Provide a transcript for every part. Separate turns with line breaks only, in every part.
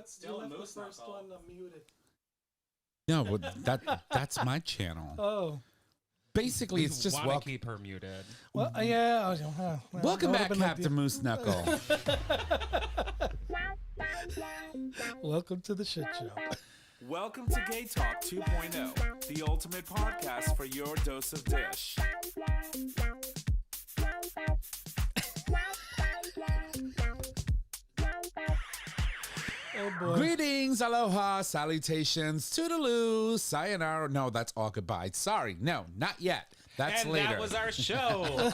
Still
you left
Moose
the first
Knuckle.
one muted.
No, well, that's my channel.
Oh.
Basically, it's just
want to keep her muted.
Well, yeah.
welcome back, Captain Moose Knuckle.
Welcome to the shit show.
Welcome to GayTalk 2.0, the ultimate podcast for your dose of dish.
Oh boy.
Greetings, aloha, salutations, toodaloo, sayonara. No, that's all goodbye. Sorry, no, not yet. That's
and
later.
that was our show.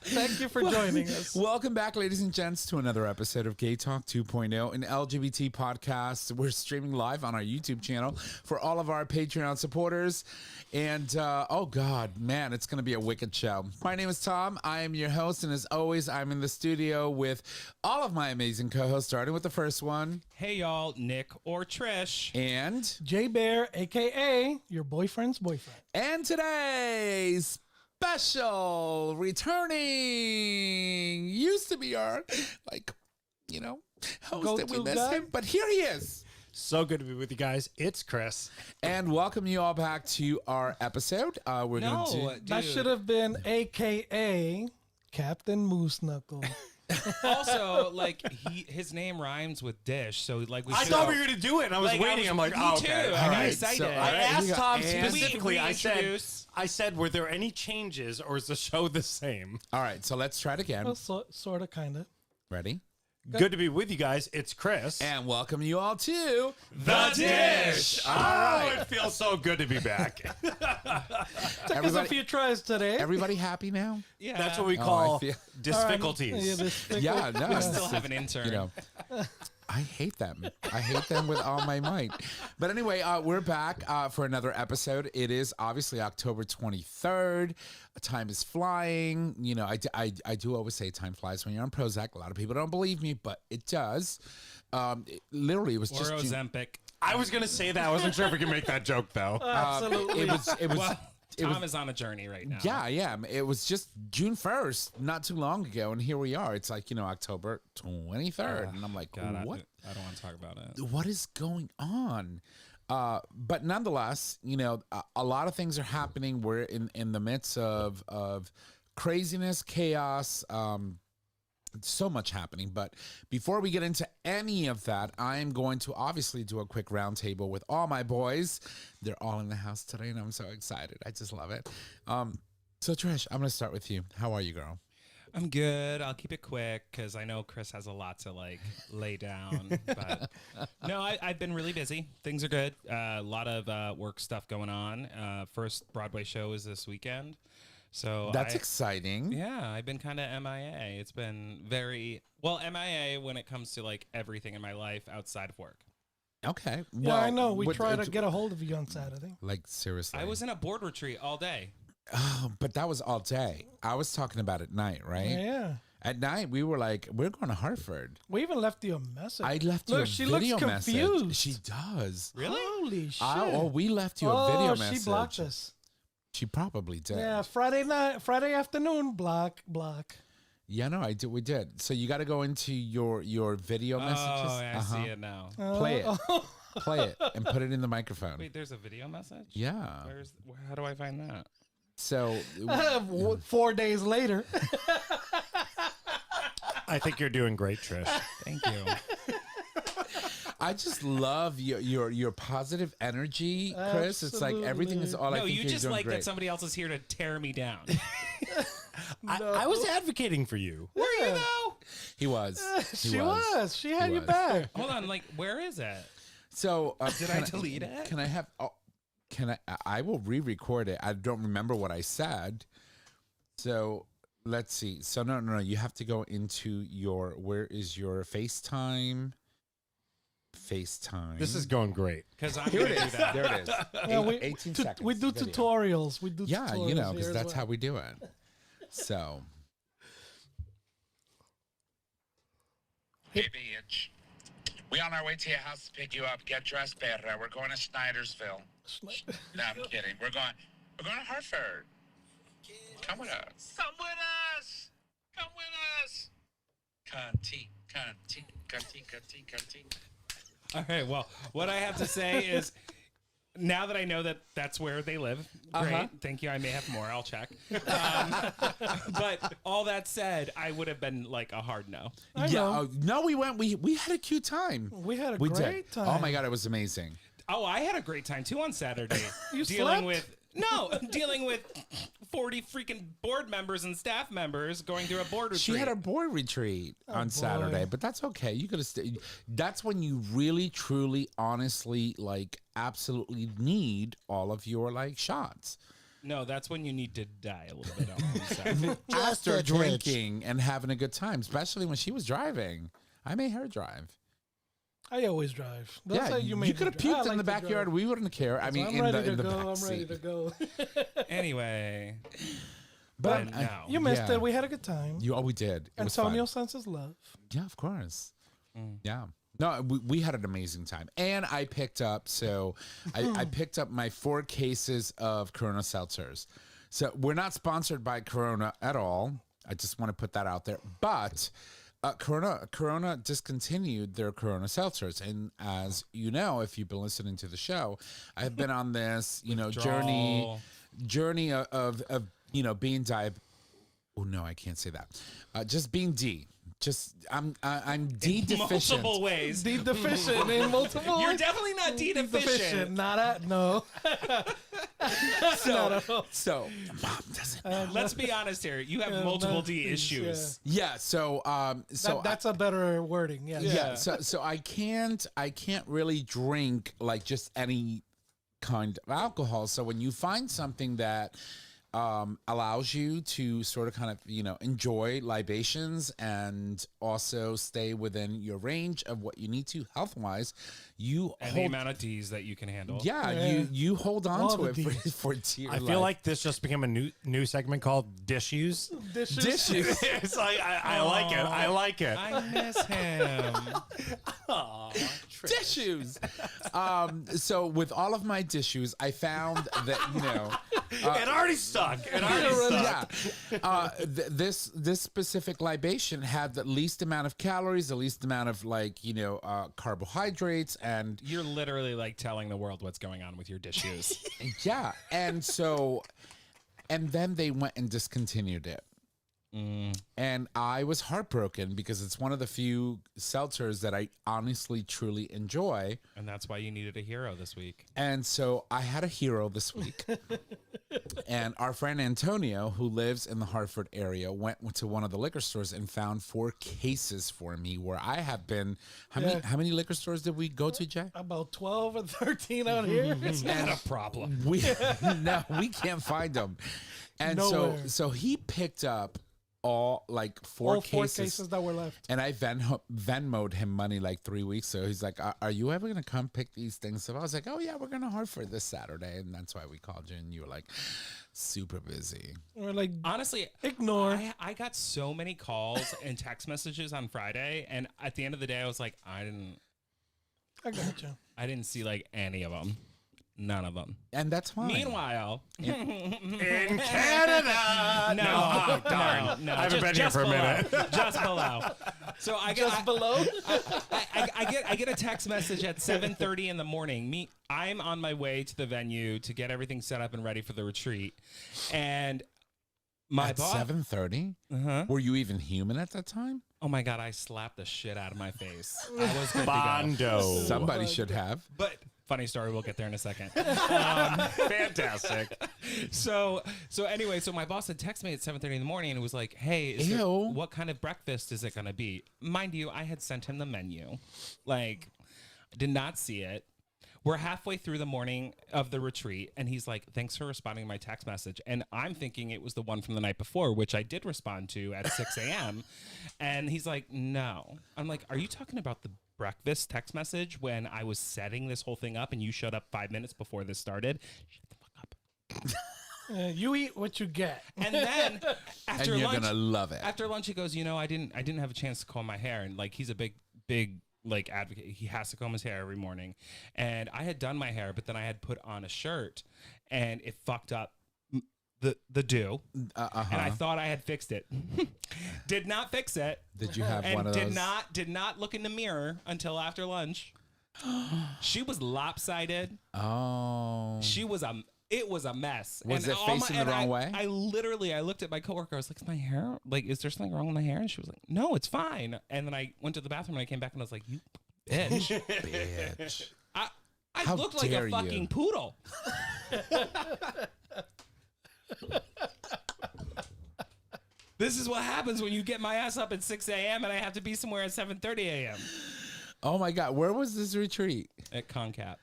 Thank you for joining us.
Welcome back, ladies and gents, to another episode of GayTalk 2.0, an LGBT podcast. We're streaming live on our YouTube channel for all of our Patreon supporters. And, oh, God, man, it's going to be a wicked show. My name is Tom. I am your host. And as always, I'm in the studio with all of my amazing co-hosts, starting with the first one.
Hey, y'all, Nick or Trish.
And
J Bear, a.k.a. your boyfriend's boyfriend.
And today's special returning used to be our, host, and we miss him, but here he is.
So good to be with you guys. It's Chris.
And welcome you all back to our episode. We're going to
That should have been a.k.a. Captain Moose Knuckle.
Also, his name rhymes with dish, so we
I thought we were going to do it, and I was waiting. I'm like,
me
oh,
too.
okay.
I'm
right,
excited.
so,
I asked Tom specifically, I
reintroduce?
said, were there any changes, or is the show the same?
All right, so let's try it again.
Well, sort of, kind of.
Ready?
Good to be with you guys. It's Chris.
And welcome you all to
The Dish. Oh, it feels so good to be back.
Took us a few tries today.
Everybody happy now?
Yeah,
That's what we
I
call
feel-
difficulties.
Yeah, no.
I still have an intern.
You know, I hate them. I hate them with all my might. But anyway, we're back for another episode. It is obviously October 23rd. Time is flying. You know, I do always say time flies when you're on Prozac. A lot of people don't believe me, but it does. Literally, it was
Or
just
Ozempic.
I was going to say that. I wasn't sure if we could make that joke, though.
Absolutely.
It was.
Well, Tom
was-
is on a journey right now.
Yeah, yeah. It was just June 1st, not too long ago, and here we are. It's like, October 23rd, and I'm like,
God,
what?
I don't want to talk about it.
What is going on? But nonetheless, a lot of things are happening. We're in the midst of craziness, chaos, so much happening. But before we get into any of that, I'm going to obviously do a quick roundtable with all my boys. They're all in the house today, and I'm so excited. I just love it. So Trish, I'm going to start with you. How are you, girl?
I'm good. I'll keep it quick because I know Chris has a lot to lay down. But no, I've been really busy. Things are good. A lot of work stuff going on. First Broadway show is this weekend. So
That's exciting.
Yeah, I've been kind of MIA. It's been very MIA when it comes to everything in my life outside of work.
Okay.
Yeah, I know. We tried to get a hold of you on Saturday.
Seriously.
I was in a board retreat all day.
Oh, but that was all day. I was talking about at night, right?
Yeah.
At night, we were like, we're going to Hartford.
We even left you a message.
I left you
Look,
a
she
video
looks
message.
confused.
She does.
Really?
Holy shit.
We left you a video message.
She blocked us.
She probably did.
Yeah, Friday afternoon, block.
Yeah, no, we did. So you got to go into your video messages.
Oh, I see it now.
Play it. Play it and put it in the microphone.
Wait, there's a video message?
Yeah.
How do I find that?
So
4 days later.
I think you're doing great, Trish.
Thank you.
I just love your positive energy, Chris. It's like everything is all I
No,
think
you
you're
just
doing
like
great.
that somebody else is here to tear me down.
I was advocating for you.
Were you though?
He was.
She was. She had you back.
Hold on, where is it?
So
Did I delete it?
Can I have? I will re-record it. I don't remember what I said. So let's see. So no. You have to go into where is your FaceTime?
This is going great.
Because I'm
Here
going
it
to
is.
do that.
There it is.
Yeah,
18 seconds.
We do
video.
tutorials.
Yeah,
tutorials
because that's how we do it. So.
Hey, bitch. We on our way to your house to pick you up. Get dressed, perra. We're going to Snydersville. No, I'm kidding. We're going to Hartford. Come with us. Come with us. Come with us. Cunty.
All right. Well, what I have to say is, now that I know that that's where they live, great. Thank you. I may have more. I'll check. But all that said, I would have been like a hard no.
No, we went. We had a cute time.
We had a great time.
Oh my God, it was amazing.
Oh, I had a great time too on Saturday.
You
dealing
slept?
dealing with 40 freaking board members and staff members going through a board retreat.
She had a board retreat on Saturday, but that's okay. You could have stayed. That's when you really, truly, honestly, like, absolutely need all of your like shots.
No, that's when you need to die a little bit on
After drinking and having a good time, especially when she was driving. I made her drive.
I always drive. That's how
You
made
could have
me drive.
puked
I
in the
like to
backyard.
drive.
We wouldn't care. I mean,
I'm
in
ready
the
to go.
back
I'm
seat.
ready to go.
Anyway.
But
no.
You missed it. We had a good time.
we did. It was
Antonio
fun.
sends his love.
Yeah, of course. Yeah. No, we had an amazing time. And I picked up, I picked up my 4 cases of Corona seltzers. So we're not sponsored by Corona at all. I just want to put that out there. But Corona discontinued their Corona seltzers. And as you know, if you've been listening to the show, I've been on this, journey of being diabetic. Oh no, I can't say that. Just being D. Just I'm D deficient.
Multiple ways.
D deficient in multiple
You're
ways.
definitely not D deficient.
Not at no.
So mom doesn't.
Let's be honest here. You have multiple D issues.
Yeah. So
That's a better wording. Yeah.
So I can't really drink like just any kind of alcohol. So when you find something that allows you to sort of kind of, enjoy libations and also stay within your range of what you need to health-wise, you
Any amount of D's that you can handle.
Yeah, you hold on
All
to
the
it for dear
I
life.
feel like this just became a new segment called Dishes.
dishes.
It's like I like it. I like it.
I miss him.
Dishes. So with all of my dishes, I found that
It already stuck. It already stuck.
yeah. This specific libation had the least amount of calories, the least amount of carbohydrates, and
You're literally like telling the world what's going on with your dishes.
yeah, and then they went and discontinued it. And I was heartbroken because it's one of the few seltzers that I honestly, truly enjoy.
And that's why you needed a hero this week.
And so I had a hero this week. And our friend Antonio, who lives in the Hartford area, went to one of the liquor stores and found 4 cases for me where I have been. How many liquor stores did we go to, Jay?
About 12 or 13 out here.
It's not a problem.
We can't find them. And
Nowhere.
so he picked up all like 4
All 4
cases.
cases that were left.
And I Venmo'd him money like 3 weeks ago. He's like, are you ever going to come pick these things up? I was like, oh, yeah, we're going to Hartford this Saturday. And that's why we called you. And you were like, super busy.
We're like,
Honestly,
ignore.
I got so many calls and text messages on Friday. And at the end of the day, I was like, I
I got you.
didn't see like any of them. None of them.
And that's fine.
Meanwhile,
In Canada.
no,
darn.
no,
I haven't been here
just
for a
below,
minute.
Just below. So I get
Just below.
I get a text message at 7:30 in the morning. I'm on my way to the venue to get everything set up and ready for the retreat, and my
At
boss.
7:30? Were you even human at that time?
Oh my God! I slapped the shit out of my face. I was good to go.
Bondo.
Somebody should have.
But funny story. We'll get there in a second.
Fantastic.
So anyway, so my boss had texted me at 7:30 in the morning and was like, "Hey,
Ew.
what kind of breakfast is it going to be?" Mind you, I had sent him the menu. Like, did not see it. We're halfway through the morning of the retreat, and he's like, "Thanks for responding to my text message." And I'm thinking it was the one from the night before, which I did respond to at 6 a.m. And he's like, "No." I'm like, "Are you talking about the breakfast text message when I was setting this whole thing up and you showed up 5 minutes before this started?" Shut the fuck up.
You eat what you get.
And then after
And you're
lunch,
going to love it.
after lunch, he goes, I didn't have a chance to comb my hair. And like, he's a big like advocate. He has to comb his hair every morning. And I had done my hair, but then I had put on a shirt and it fucked up the do. And I thought I had fixed it. Did not fix it.
Did you have
And
one of those?
did not look in the mirror until after lunch. She was lopsided.
Oh.
It was a mess.
Was it facing the wrong way?
I looked at my coworker. I was like, is my hair, like, is there something wrong with my hair? And she was like, no, it's fine. And then I went to the bathroom and I came back and I was like, you bitch.
Bitch.
I
How
looked like
dare
a
you.
fucking poodle. This is what happens when you get my ass up at 6 a.m. and I have to be somewhere at 7:30 a.m.
Oh my God. Where was this retreat?
At Concap,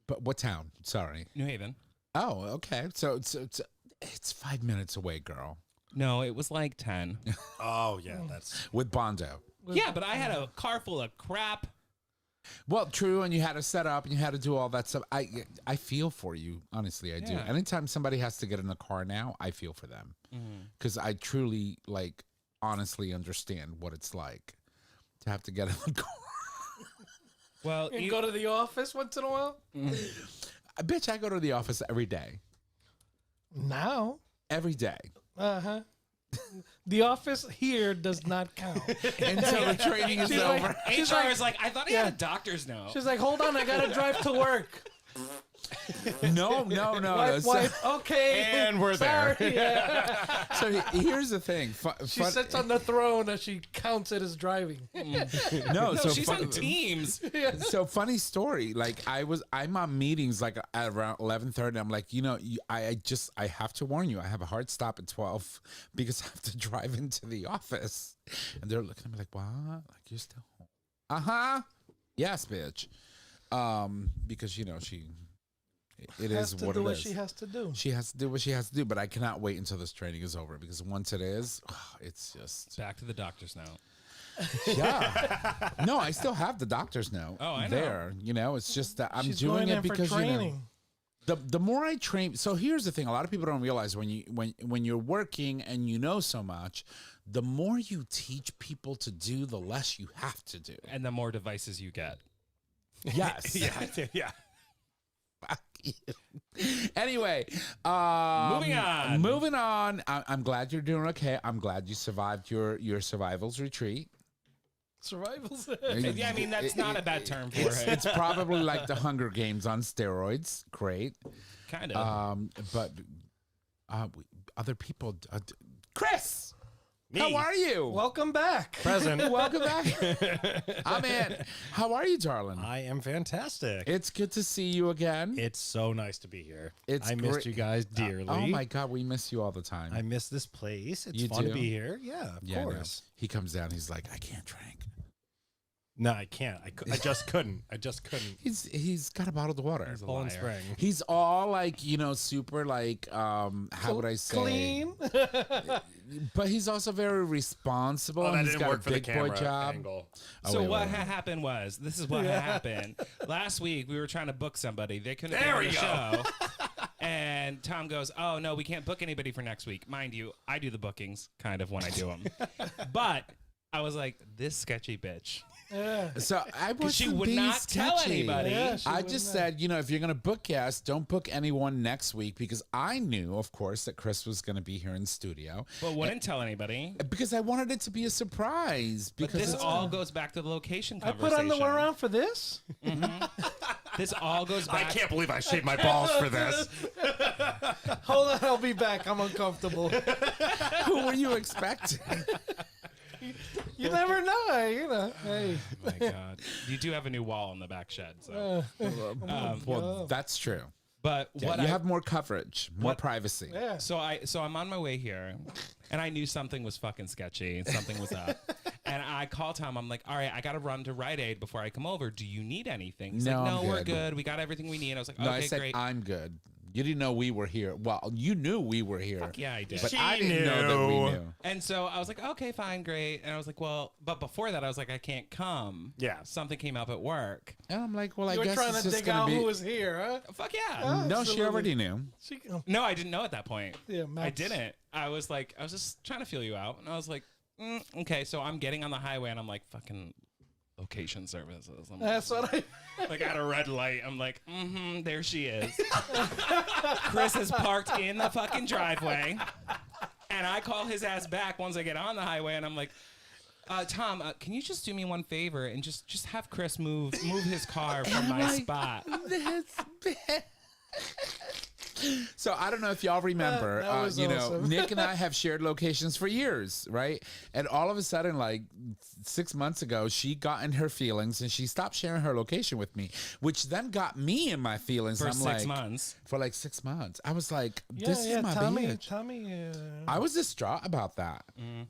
But what town? Sorry.
New Haven.
Oh, okay. So it's 5 minutes away, girl.
No, it was like 10.
Oh yeah, that's
With Bondo.
Yeah, but I had a car full of crap.
Well, true, and you had to set up and you had to do all that stuff. I feel for you, honestly, I do.
Yeah.
Anytime somebody has to get in a car now, I feel for them because I truly, like, honestly understand what it's like to have to get in the car.
Well,
You go to the office once in a while?
Bitch, I go to the office every day.
Now.
Every day.
Uh-huh. The office here does not count.
Until the training is
She's
over.
like-
HR is like, I thought he
Yeah.
had a doctor's note.
She's like, hold on, I got to drive to work.
No.
Wife, okay.
And we're there.
Sorry. Yeah.
So here's the thing.
She sits on the throne and she counts it as driving.
No, so
she's on Teams.
So funny story. Like I'm on meetings like at around 11:30. I'm like, I have to warn you. I have a hard stop at 12 because I have to drive into the office. And they're looking at me like, what? Like you're still home? Uh-huh. Yes, bitch. Because it
has
is
to
what
do
it
what
is.
she has to do.
She has to do what she has to do, but I cannot wait until this training is over because once it is, it's just
Back to the doctor's note.
yeah. No, I still have the doctor's note.
Oh, I know.
there. It's just that I'm
She's
doing
going
it
in
because
for training.
the more I train. So here's the thing: a lot of people don't realize when you're working and you know so much, the more you teach people to do, the less you have to do.
And the more devices you get.
Yes.
yeah.
Anyway, Moving on. I'm glad you're doing okay. I'm glad you survived your survival's retreat.
Survival's.
Yeah, I mean, that's not a bad term for it.
It's probably like the Hunger Games on steroids. Great.
Kind of.
But other people. Chris,
Me.
how are you?
Welcome back.
Present.
Welcome back. I'm in. How are you, darling?
I am fantastic.
It's good to see you again.
It's so nice to be here.
It's
I missed
great.
you guys dearly.
Oh my God, we miss you all the time.
I miss this place. It's
You
fun
do?
to be here. Yeah, of
Yeah, I know.
course.
He comes down. He's like, I can't drink.
No, I can't. I just couldn't. I just couldn't.
He's got a bottle of water.
He's a
Poland
liar.
Spring.
He's all like, super like, how would I say?
Clean.
But he's also very responsible.
Oh, that
He's
didn't
got
work
a
for the
big boy
camera
job.
angle.
Oh,
So
wait,
what
wait, wait.
happened was, this is what happened. Last week, we were trying to book somebody. They couldn't
There
get on
we
the
go.
show. And Tom goes, oh, no, we can't book anybody for next week. Mind you, I do the bookings, kind of, when I do them. But I was like, this sketchy bitch.
Yeah.
So I was
She would not tell anybody.
Yeah, she
I
would
just
not.
said, if you're going to book guests, don't book anyone next week because I knew, of course, that Chris was going to be here in studio
But wouldn't tell anybody.
because I wanted it to be a surprise.
But
Because
this
it's-
all goes back to the location
I
conversation.
put underwear on for this.
This all goes
I
back.
can't believe I shaved my balls for this.
Hold on, I'll be back. I'm uncomfortable.
who were you expecting?
You never know. Hey.
Oh my God. You do have a new wall in the back shed. So.
Well, that's true.
But
Yeah,
what
you
I,
have more coverage, more privacy.
Yeah.
so I'm on my way here, and I knew something was fucking sketchy. Something was up. And I called Tom. I'm like, all right, I got to run to Rite Aid before I come over. Do you need anything? He's
No,
like,
I'm
no, we're
good.
good. We got everything we need. I was like,
No,
okay,
I said
great.
I'm good. You didn't know we were here. Well, you knew we were here.
Fuck yeah, I did.
But
She
I didn't know that we
knew.
knew.
And so I was like, okay, fine, great. And I was like, well, but before that, I was like, I can't come.
Yeah.
Something came up at work.
And I'm like, well, I
You were
guess
trying
it's
to
just
dig
gonna
out
be.
who was here, huh?
Fuck yeah.
No, she
Absolutely.
already knew.
She,
No, I didn't know at that point.
Yeah,
I
Max.
didn't. I was just trying to feel you out. And I was like, okay. So I'm getting on the highway and I'm like, fucking location services. I'm
That's what I.
like at a red light. I'm like, there she is. Chris is parked in the fucking driveway. And I call his ass back once I get on the highway and I'm like, Tom, can you just do me one favor and just have Chris move his car from my spot?
So I don't know if y'all remember,
That was
you know,
awesome.
Nick and I have shared locations for years, right? And all of a sudden, like 6 months ago, she got in her feelings and she stopped sharing her location with me, which then got me in my feelings.
For
I'm
6
like,
months.
For like 6 months. I was like,
Yeah,
this is my
Tommy,
bitch.
Tommy.
I was distraught about that.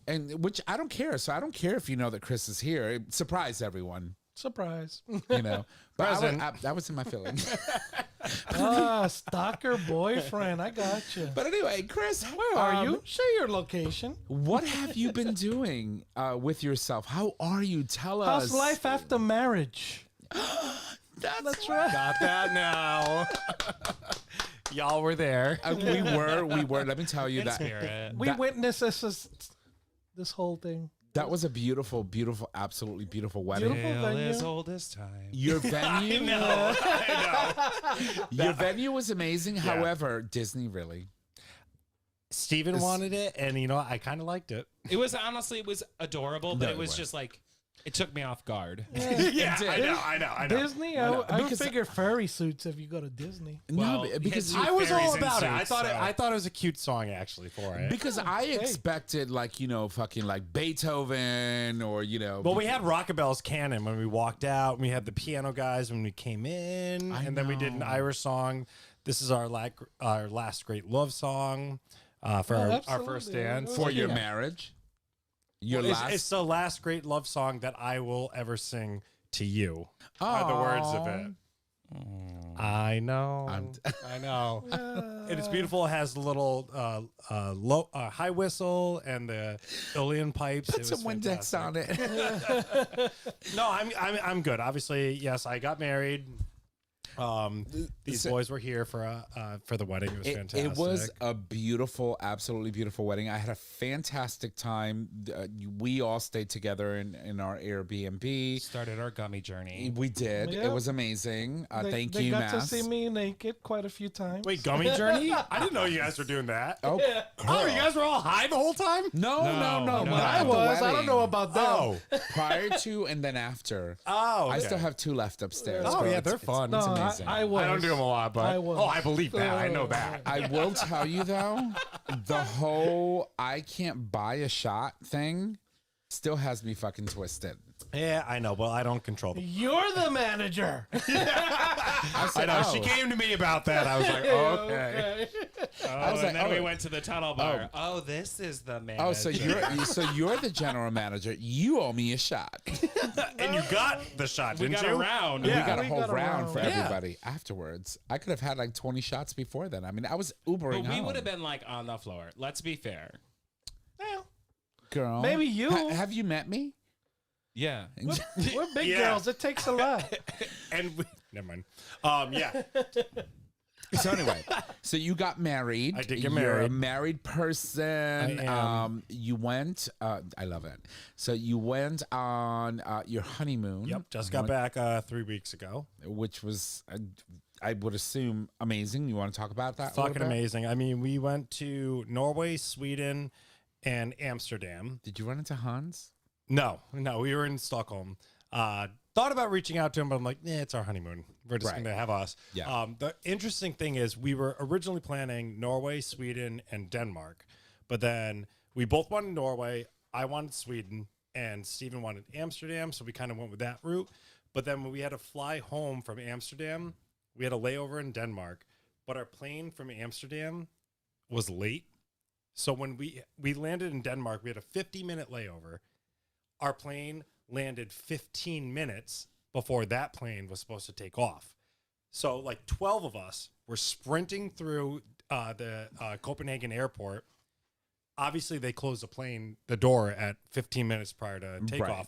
And which I don't care. So I don't care if you know that Chris is here. It surprised everyone,
Surprise.
you know. But
Present.
that was in my feelings.
Stalker boyfriend. I got you.
But anyway, Chris,
Where are you? Share your location.
What have you been doing with yourself? How are you? Tell us.
How's life after marriage? That's right.
Got that now. Y'all were there.
We were. Let me tell you
In
that
spirit.
We witnessed this whole thing.
that was a beautiful, beautiful, absolutely beautiful wedding.
Beautiful.
Tale
venue.
as old as time.
Your venue,
I know.
your venue was amazing. However, Disney really.
Steven wanted it, and you know, I kind of liked it.
It was adorable, but
No,
it was
it
just like it took me off guard.
Yeah,
did.
I know.
Disney? I would
Because-
figure furry suits if you go to Disney.
Well,
No, because
his-
I was
Fairies
all
in
about it. I
suits,
thought
so-
I thought it was a cute song actually for it.
because I expected like, you know, fucking like Beethoven or, you know.
Well, we had Rockabell's canon when we walked out, and we had the piano guys when we came in, and then we did an
know.
Irish song. This is our last great love song for our first
absolutely.
dance.
for your marriage. Your last.
It's the last great love song that I will ever sing to you. Are the words of it. I know. I know. And it's beautiful. It has the little high whistle and the Ilian pipes.
Put some Windex on it.
No, I'm good. Obviously, yes, I got married. These boys were here for the wedding. It was fantastic.
It was a beautiful, absolutely beautiful wedding. I had a fantastic time. We all stayed together in our Airbnb.
Started our gummy journey.
We did.
Yeah.
It was amazing. Thank
they
you,
got
Mass.
to see me naked quite a few times.
Wait, Gummy Journey? I didn't know you guys were doing that.
Oh,
Oh, you guys were all high the whole time?
no.
No,
But I was. I don't know about that.
Oh,
Prior to and then after.
oh,
I
okay.
still have 2 left upstairs.
Oh,
bro.
yeah,
It's-
they're
it's-
fun.
No,
amazing.
I was.
I don't do them a lot, but
I was.
I believe that. I know that.
I will tell you though, the whole I can't buy a shot thing still has me fucking twisted.
Yeah, I know. Well, I don't control them.
You're the manager.
I know. She came to me about that. I was like, okay.
Oh,
was
and
like,
then we
oh.
went to the tunnel bar. Oh, this is the man.
Oh, so you're the general manager. You owe me a shot.
And you got the shot,
we
didn't
got
you?
a round.
Yeah.
We got a
we
whole
got a
round
round.
for
Yeah.
everybody afterwards. I could have had like 20 shots before then. I mean, I was Ubering
But we
home.
would have been like on the floor. Let's be fair.
Girl.
Maybe you.
Have you met me?
Yeah.
We're big
Yeah.
girls. It takes a lot.
And we, never mind. Yeah.
So anyway, so you got married.
I did get
You're
married.
a married person.
I am.
You went. I love it. So you went on your honeymoon.
Yep. Just got back 3 weeks ago.
which was I would assume amazing. You want to talk about that? a little
Fucking
bit?
amazing. I mean, we went to Norway, Sweden, and Amsterdam.
Did you run into Hans?
No, we were in Stockholm. Thought about reaching out to him, but I'm like, it's our honeymoon. We're just
Right.
going to have us.
Yeah.
The interesting thing is we were originally planning Norway, Sweden, and Denmark. But then we both wanted Norway. I wanted Sweden, and Steven wanted Amsterdam. So we kind of went with that route. But then when we had to fly home from Amsterdam, we had a layover in Denmark. But our plane from Amsterdam was late. So when we landed in Denmark, we had a 50-minute layover. Our plane landed 15 minutes before that plane was supposed to take off. So like 12 of us were sprinting through the Copenhagen airport. Obviously, they closed the door at 15 minutes prior to takeoff.
Right.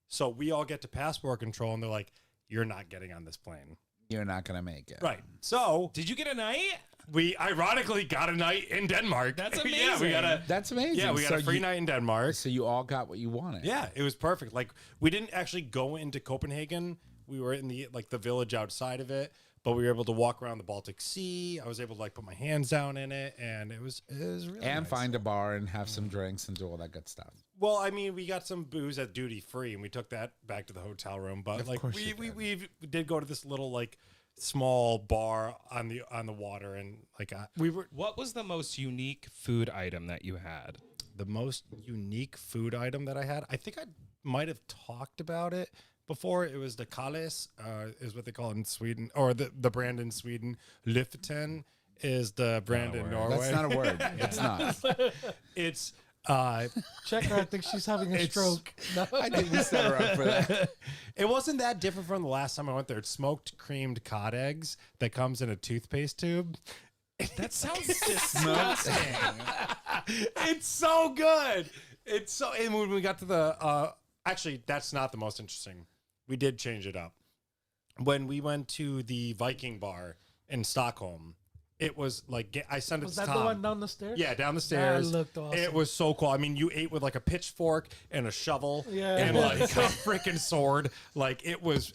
So we all get to passport control, and they're like, you're not getting on this plane.
You're not gonna make it.
Right. So
Did you get a night?
we ironically got a night in Denmark.
That's
Yeah, we
amazing.
got a
That's amazing.
we got
so
a free night in Denmark.
So you all got what you wanted.
Yeah, it was perfect. Like we didn't actually go into Copenhagen. We were in the village outside of it, but we were able to walk around the Baltic Sea. I was able to put my hands down in it, and it was really
And
nice.
find a bar and have some drinks and do all that good stuff.
Well, I mean, we got some booze at duty free, and we took that back to the hotel room. But
Of course you
we did go to this little small bar on the water, and we were
What was the most unique food item that you had?
the most unique food item that I had. I think I might have talked about it before. It was the Kalles, is what they call it in Sweden, or the brand in Sweden. Liften is the brand in Norway.
That's not a word. It's not.
It's
Check her. I think she's having a stroke. No.
I think we set her up for that.
it wasn't that different from the last time I went there. It's smoked creamed cod eggs that comes in a toothpaste tube.
That sounds disgusting.
It's so good. It's so. And when we got to the, actually, that's not the most interesting. We did change it up. When we went to the Viking bar in Stockholm, it was I sent it
Was
to
that
Tom.
the one down the stairs?
Yeah, down the stairs.
That looked awesome.
It was so cool. I mean, you ate with a pitchfork and a shovel
Yeah.
and a freaking sword. It was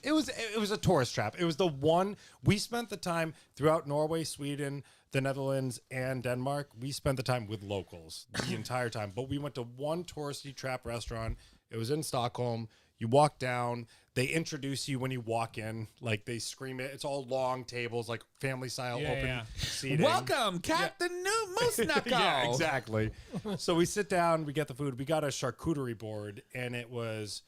a tourist trap. It was the one we spent the time throughout Norway, Sweden, the Netherlands, and Denmark. We spent the time with locals the entire time. But we went to one touristy trap restaurant. It was in Stockholm. You walk down. They introduce you when you walk in. They scream it. It's all long tables, family style open seating.
Welcome, Captain Moose Knuckle.
Yeah, exactly. So we sit down, we get the food. We got a charcuterie board, and it was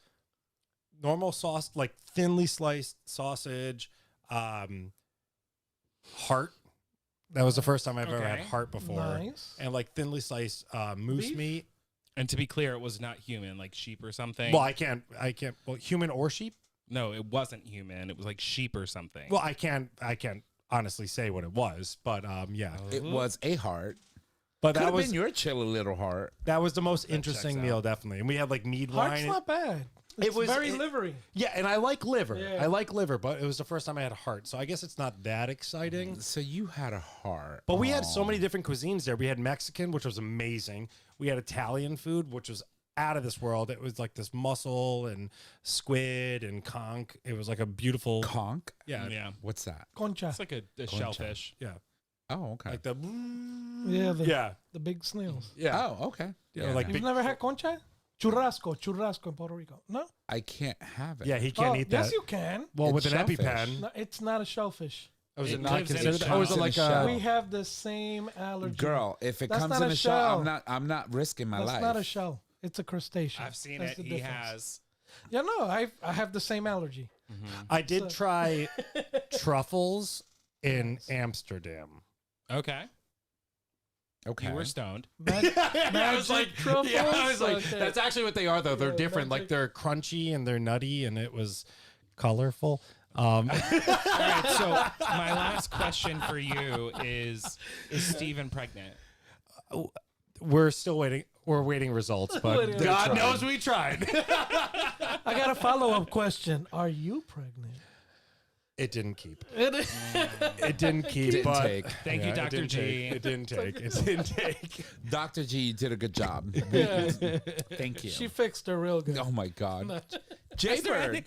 normal sauce, thinly sliced sausage, heart. That was the first time I've ever had
Okay.
heart before.
Nice.
And thinly sliced moose
Beef?
meat.
And to be clear, it was not human, like sheep or something.
Well, I can't. Well, human or sheep.
No, it wasn't human. It was like sheep or something.
Well, I can't honestly say what it was, but yeah.
It was a heart.
But
Could
that
have
was
been your chilly little heart.
that was the most interesting
checks
meal,
out.
definitely. And we had mead
Heart's
wine.
not bad. It's
was-
very
it-
livery.
Yeah, and I like liver.
Yeah.
I like liver, but it was the first time I had heart, so I guess it's not that exciting.
So you had a heart.
But we had so many different cuisines there. We had Mexican, which was amazing. We had Italian food, which was out of this world. It was this mussel and squid and conch. It was a beautiful.
Conch?
Yeah,
yeah.
What's that?
Concha.
It's like a shellfish.
yeah.
Oh, okay.
The
Yeah,
yeah,
the big snails.
yeah.
Oh, okay.
Yeah,
You've
big,
never had concha? Churrasco in Puerto Rico. No?
I can't have it.
yeah. He can't eat that.
Yes, you can.
Well, with
It's
an
shellfish.
EpiPen,
No, it's not a shellfish.
was it
It
not
lives in a
considered?
shell.
Or was it
It's in a
like
shell.
We have the same allergy.
Girl, if it
That's
comes
not
in
a
a shell,
shell.
I'm not risking my
That's
life.
not a shell. It's a crustacean.
I've seen
That's
it.
the
He
difference.
has.
Yeah, no, I have the same allergy.
I did try truffles in Amsterdam.
Okay.
Okay.
You were stoned.
Magic truffles.
yeah, I was like,
Okay.
that's actually what they are, though. They're
Yeah,
different.
magic-
They're crunchy and they're nutty, and it was colorful.
All right. So my last question for you is Steven pregnant?
We're still waiting. We're waiting results, but
Waiting.
God
They tried.
knows we tried.
I got a follow-up question. Are you pregnant?
It didn't keep.
It
It didn't keep.
Didn't
but
take.
Thank you,
it
Dr.
didn't
G.
take. It didn't take. It didn't take.
Dr. G, you did a good job. Thank you.
She fixed her real good.
Oh my God. Jaybird,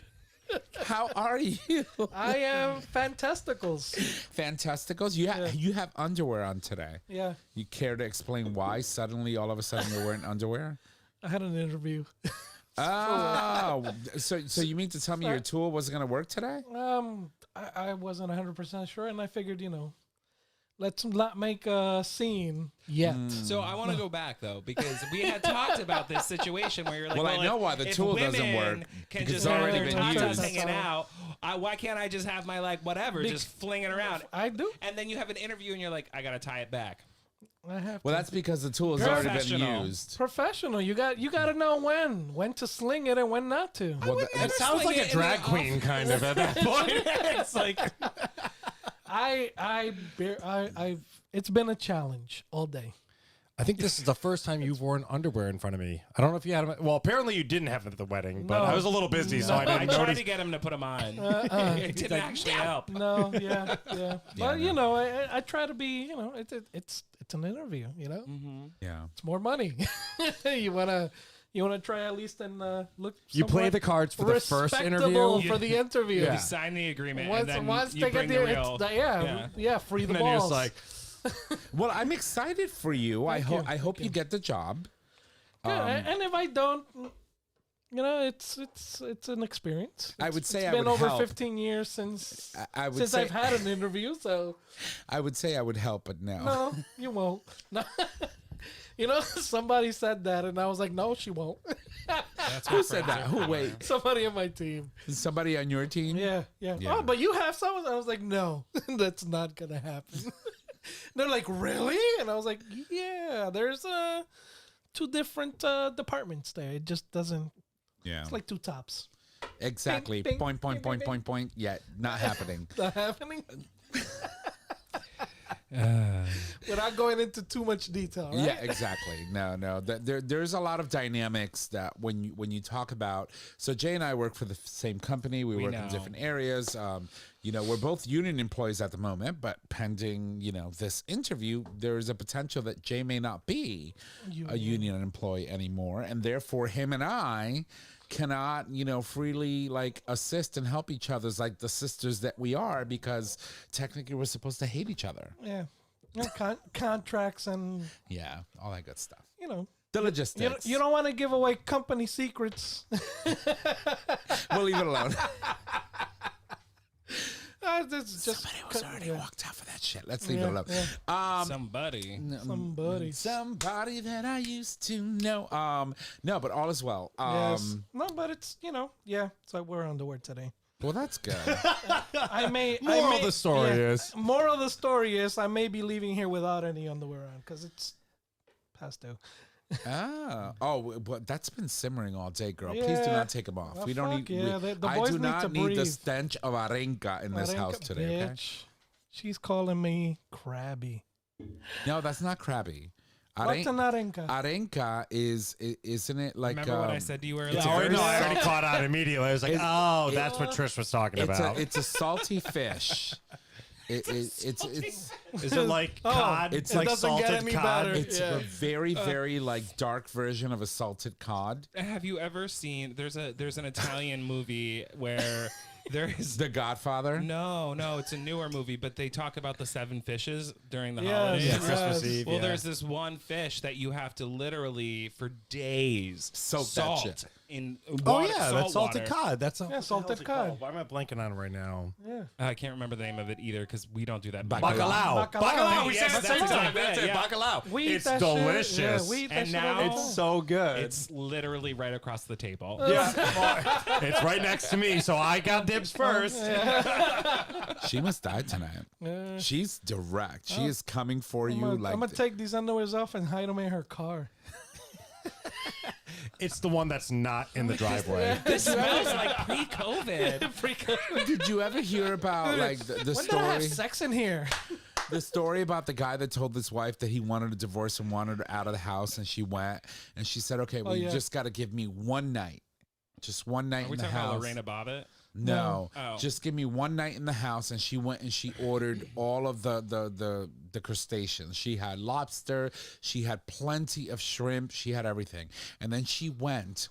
how are you?
I am fantasticals.
Fantasticals. You have underwear on today.
Yeah,
You care to explain why suddenly all of a sudden you're wearing underwear?
I had an interview.
Oh, so you mean to tell me your tool wasn't going to work today?
I wasn't 100% sure, and I figured, let's not make a scene yet.
So I want to go back though, because we had talked about this situation where you're like,
Well, I know
if-
why the
if
tool doesn't
women
work,
Can
because
just
it's already
have their
been
tatas
used.
hanging out. Why can't I just have my whatever, just fling it around?
I do.
And then you have an interview and you're like, I gotta tie it back.
I have
Well,
to.
that's because the tool has already been
Professional.
used.
Professional. You got to know when to sling it and when not to.
Well,
It sounds like a drag queen kind of at that point. It's like
It's been a challenge all day.
I think this is the first time you've worn underwear in front of me. I don't know if you had them. Well, apparently you didn't have them at the wedding, but
No.
I was a little busy, so I
I
didn't
tried
notice.
to get him to put them on. It didn't
like,
actually help.
No, yeah. But
no.
I try to be. It's an interview.
Yeah.
It's more money. You wanna You want to try at least and look.
You play
somewhat
the cards for the first
respectable
interview.
for the interview.
Yeah.
You sign the agreement,
Once,
and then
once
you
they
bring
get
the
there,
real.
free the
And then you're
balls.
just like,
Well, I'm excited for you. I
Thank you.
I hope you get the job.
Good. And if I don't, it's an experience.
I would say
it's
I
been
would
over
help.
15 years since
I would
since
say
I've had an interview. So
I would say I would help, but no.
no, you won't. No. Somebody said that, and I was like, no, she won't.
That's
Who
what
said
friends
that?
are
Who
for.
wait?
Somebody on my team.
Somebody on your team?
Yeah.
Yeah.
Oh, but you have someone. I was like, no, that's not gonna happen. They're like, really? And I was like, yeah. There's two different departments there. It just doesn't.
Yeah.
It's like two tops.
Exactly.
Bing, bing,
Point, point,
bing,
point,
bing,
point, point. Yeah, not happening.
Not happening. Without going into too much detail, right?
Yeah, exactly. No. There's a lot of dynamics that when you talk about. So Jay and I work for the same company. We work in
know.
different areas. We're both union employees at the moment, but pending, this interview, there is a potential that Jay may not be a union employee anymore, and therefore him and I cannot, freely like assist and help each other's like the sisters that we are, because technically we're supposed to hate each other.
Yeah. Contracts and
Yeah, all that good stuff.
you
The logistics.
don't want to give away company secrets.
We'll leave it alone.
This is just
Somebody was already
yeah.
walked out for that shit. Let's leave it
Yeah,
alone.
yeah.
Somebody.
Somebody.
That I used to know. No, but all is well.
Yes. No, but it's so we're on the word today.
Well, that's good.
moral of the story is.
Moral of the story is I may be leaving here without any underwear on because it's past due.
But that's been simmering all day, girl. Please do
Yeah.
not take them off.
Well,
we don't
fuck
need.
yeah,
we-
the
I
boys
do
need
not
to
need the
breathe.
stench of arenca in this house today. Okay?
Bitch. She's calling me crabby.
No, that's not crabby.
What's an arenca?
Arenca isn't it like?
Remember what I said to you earlier?
it's a
Oh,
very
no, I already
salty-
caught on immediately. I was like, that's what Trish was talking about.
It's a salty fish. It's
Is it like cod?
It's
it
like
doesn't get
salted
any
cod?
better.
It's
Yeah.
a very, very like dark version of a salted cod.
Have you ever seen? There's an Italian movie where there's
The Godfather.
no, it's a newer movie, but they talk about the 7 fishes during the
Yes,
holidays.
Yeah,
yes.
Christmas Eve.
Well,
yeah.
there's this one fish that you have to literally for days
Soak that
salt
shit.
in
Oh
water,
yeah,
salt
that's salted
water.
cod. That's
Yeah, salted cod.
Why am I blanking on it right now?
Yeah.
I can't remember the name of it either because we don't do that.
Bacalao.
Bacalao.
We
Yes,
said
that's
bacalao.
exactly it, yeah.
Bacalao.
We eat
It's
that shit.
delicious.
Yeah, we eat that
And
shit
now-
all the time.
It's so good.
It's literally right across the table.
yeah. It's right next to me, so I got dibs first.
She must die tonight.
Yeah.
She's direct. She is coming for you.
I'm
like
gonna take these underwears off and hide them in her car.
It's the one that's not in the driveway.
This smells like pre-COVID.
Did you ever hear about like the
When did I
story?
have sex in here?
The story about the guy that told his wife that he wanted a divorce and wanted her out of the house, and she went and she said, "Okay, well,
Oh,
you
yeah.
just got to give me one night, just one night
Are we
in the
talking
house."
about Lorena Bobbitt?
No,
Oh.
just give me one night in the house. And she went and she ordered all of the crustaceans. She had lobster. She had plenty of shrimp. She had everything. And then she went,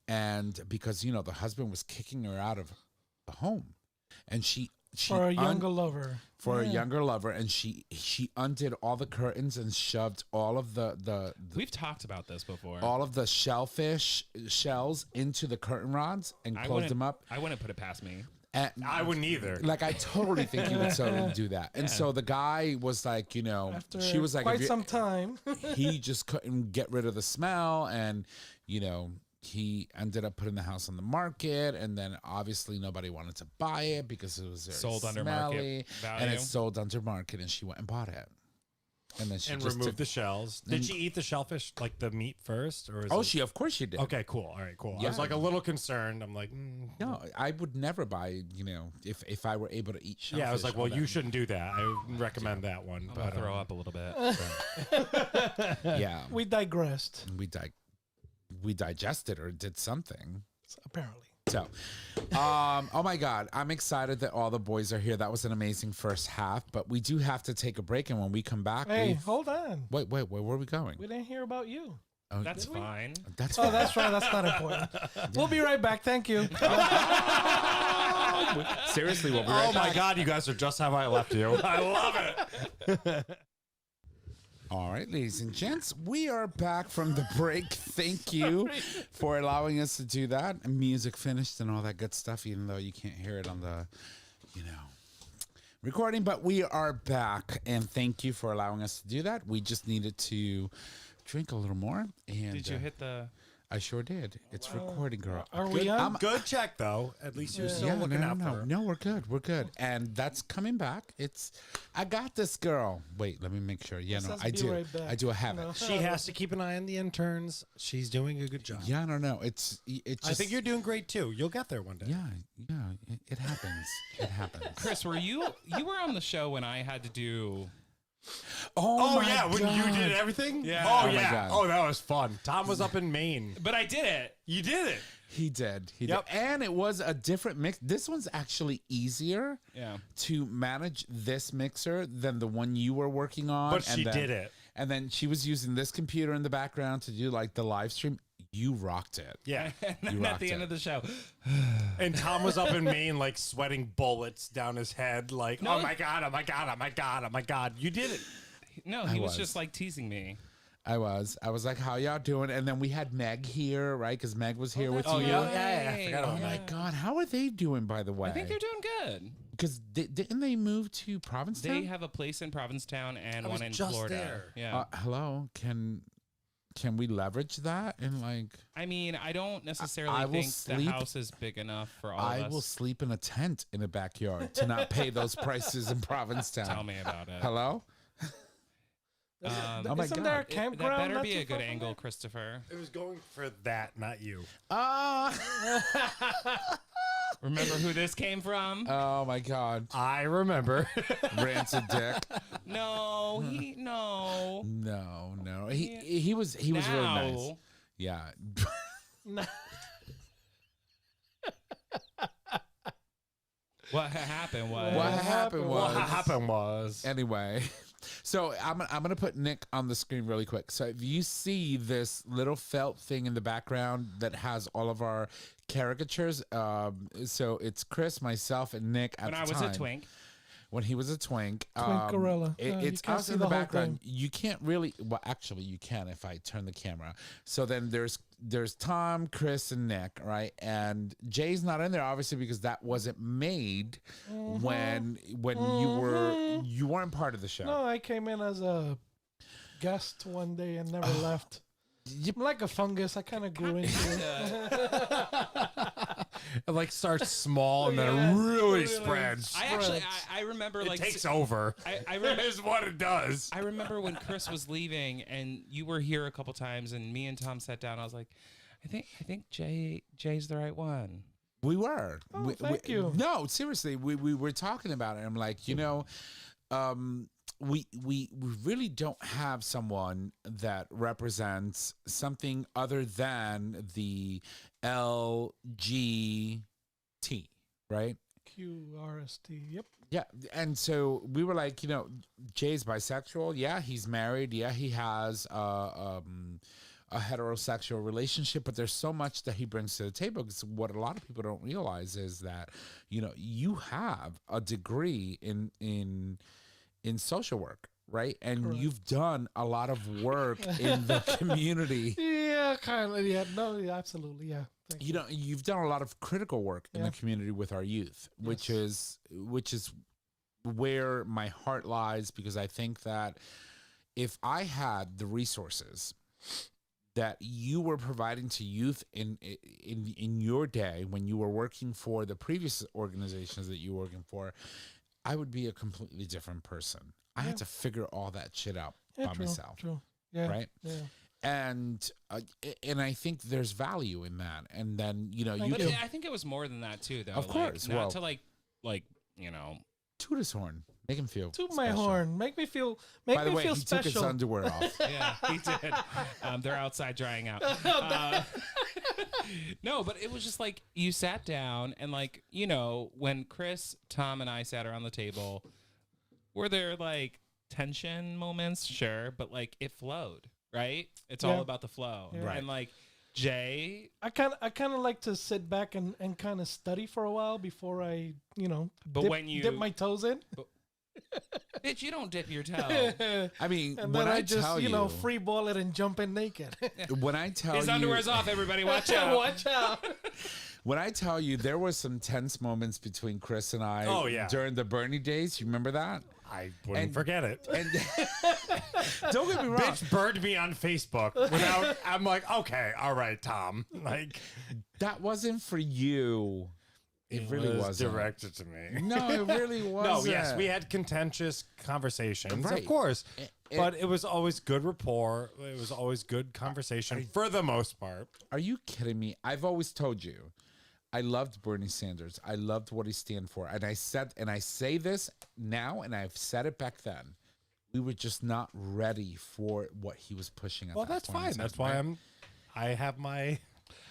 and because the husband was kicking her out of the home, and she
For a younger lover.
for a
Yeah.
younger lover, and she undid all the curtains and shoved all of the
We've talked about this before.
all of the shellfish shells into the curtain rods and closed
wouldn't-
them up.
I wouldn't put it past me.
And
I wouldn't either.
like I totally think he would totally do that. And so the guy was like,
After
she was like,
quite
if you-
some time.
he just couldn't get rid of the smell, and he ended up putting the house on the market, and then obviously nobody wanted to buy it because it was very
Sold under
smelly,
market value.
and it's sold under market, and she went and bought it, and then she
And
just
remove
took,
the shells. Did she eat the shellfish, like the meat first, or is
oh,
it...
of course she did.
Okay, cool. All right, cool. I
Yeah.
was like a little concerned. I'm like,
No, I would never buy. If I were able to eat shellfish.
yeah. I was like,
all
well, you
that.
shouldn't do that. I would recommend that one.
I'm gonna
But
throw up a little bit.
Yeah,
We digressed,
we digested or did something.
apparently.
So, oh my God, I'm excited that all the boys are here. That was an amazing first half, but we do have to take a break, and when we come back,
Hey, hold on.
wait, where are we going?
We didn't hear about you.
Oh,
That's fine.
That's
Oh, that's right. That's not important. We'll be right back. Thank you.
seriously. We'll be
Oh
right
my
back.
God, you guys are just how I left you. I love it.
All right, ladies and gents, we are back from the break. Thank you for allowing us to do that. Music finished and all that good stuff, even though you can't hear it on the, recording. But we are back, and thank you for allowing us to do that. We just needed to drink a little more. And
Did you hit the?
I sure did. It's recording, girl.
Are we on?
Good check, though. At least you're still looking out for her.
No, we're good. We're good. And that's coming back. I got this, girl. Wait, let me make sure. Yeah, no,
Says
I
be
do.
right back.
I do have it.
She has to keep an eye on the interns. She's doing a good job.
Yeah, I don't know. It's just,
I think you're doing great too. You'll get there one day.
Yeah, it happens. It happens.
Chris, were you were on the show when I had to do?
Oh, my
yeah,
God.
when you did everything?
Yeah.
Oh,
Oh, my
yeah.
God.
Oh, that was fun. Tom was up in Maine.
But I did it.
You did it.
He did.
Yep.
And it was a different mix. This one's actually easier
Yeah.
to manage this mixer than the one you were working on.
But she did it.
And then she was using this computer in the background to do like the live stream. You rocked it.
Yeah.
And then at the end of the show,
And Tom was up in Maine, like sweating bullets down his head, like,
No.
oh my God, oh my God, oh my God, oh my God. You did it.
no, he was
was.
just like teasing me.
I was like, how y'all doing? And then we had Meg here, right? Because Meg was here with
Oh,
you.
yeah. I forgot
Oh
about
my
that.
God, how are they doing, by the way?
I think they're doing good.
Because didn't they move to Provincetown?
They have a place in Provincetown and
I
one
was
in
just
Florida.
there.
Yeah.
Hello, can we leverage that and like?
I mean, I don't necessarily
I will
think the
sleep-
house is big enough for all
I
of us.
will sleep in a tent in a backyard to not pay those prices in Provincetown.
Tell me about it.
Hello? Oh my
Isn't there a
God.
That
campground?
better
not
be
too
a good
far from
angle,
there?
Christopher.
It was going for that, not you.
Remember who this came from?
Oh my God.
I remember.
Rancid dick.
No, no.
No. He was really nice.
Now,
Yeah.
what happened was
What happened was
What happened was.
anyway. So I'm gonna put Nick on the screen really quick. So if you see this little felt thing in the background that has all of our caricatures, so it's Chris, myself, and Nick at
when
the
I was
time.
a twink.
When he was a twink.
Twink gorilla. You
It's
can't
us
see
in
the
the
whole
background. You can't really. Well, actually, you can if I turn the camera. So then there's Tom, Chris, and Nick, right? And Jay's not in there, obviously, because that wasn't made when you weren't part of the show.
No, I came in as a guest one day and never left. I'm like a fungus. I kind of grew into it.
It like starts small and
Yeah.
then it really
Really
spreads.
I actually, I remember
It
like
takes over.
I remember
is what it does.
I remember when Chris was leaving and you were here a couple times and me and Tom sat down. I was like, I think Jay's the right one.
We were.
Oh, thank you.
No, seriously, we were talking about it. I'm like, we really don't have someone that represents something other than the LGT, right?
QRST. Yep.
Yeah, and so we were like, Jay's bisexual. Yeah, he's married. Yeah, he has a heterosexual relationship, but there's so much that he brings to the table. Because what a lot of people don't realize is that you have a degree in social work, right? And
Correct.
you've done a lot of work in the community.
Yeah, kind of. Yeah. No. Yeah. Absolutely. Yeah. Thank you.
You've done a lot of critical work in
Yeah.
the community with our youth, which
Yes.
is where my heart lies, because I think that if I had the resources that you were providing to youth in your day when you were working for the previous organizations that you were working for, I would be a completely different person. I had to figure all that shit out by
True,
myself,
True. Yeah.
right?
Yeah.
And I think there's value in that. And then you
Thank
But
you.
I think it was more than that too, though.
Of course,
not
well-
to like
toot his horn, make him feel
Toot my
special.
horn. Make me feel.
By
Make
the
me
way,
feel
he took his
special.
underwear off.
Yeah, he did. They're outside drying out. No, but it was just like you sat down and like, when Chris, Tom, and I sat around the table, were there like tension moments? Sure, but like it flowed, right? It's
Yeah.
all about the flow.
Yeah.
And like Jay,
I kind of like to sit back and kind of study for a while before I,
But
dip,
when you-
dip my toes in.
bitch, you don't dip your toe.
I mean,
And
when
then
I
I just,
tell you,
free ball it and jump in naked.
when I tell
His
you,
underwear's off, everybody. Watch out.
Watch out.
when I tell you, there was some tense moments between Chris and I.
Oh, yeah.
During the Bernie days. You remember that?
I wouldn't
And-
forget it.
And don't get me wrong.
Bitch burned me on Facebook without. I'm like, okay, all right, Tom. Like,
That wasn't for you. It really
was
wasn't.
directed to me.
No, it really
No,
wasn't.
yes, we had contentious conversations,
Right.
of course,
It-
but it was always good rapport. It was always good conversation for the most part.
Are you kidding me? I've always told you, I loved Bernie Sanders. I loved what he stand for, and I say this now, and I've said it back then. We were just not ready for what he was pushing.
Well, that's fine. That's why I have my.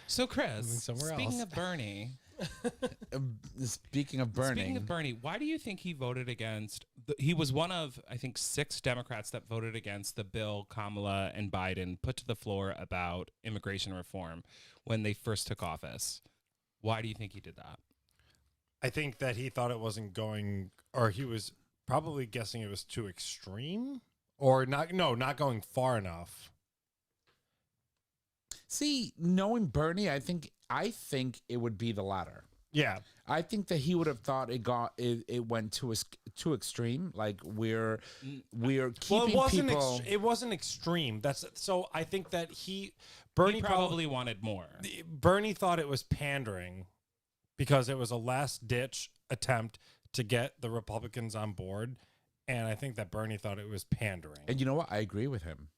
So Chris,
somewhere
speaking
else.
of Bernie,
Speaking of burning,
why do you think he voted against? He was one of, I think, 6 Democrats that voted against the bill Kamala and Biden put to the floor about immigration reform when they first took office. Why do you think he did that?
I think that he thought it wasn't going, or he was probably guessing it was too extreme, or not. No, not going far enough.
see, knowing Bernie, I think it would be the latter.
Yeah,
I think that he would have thought it went too extreme. Like we're keeping
well, it wasn't.
people.
It wasn't extreme. That's so. I think that
Bernie
Bernie
probably wanted more.
Bernie thought it was pandering because it was a last ditch attempt to get the Republicans on board, and I think that Bernie thought it was pandering.
And you know what? I agree with him.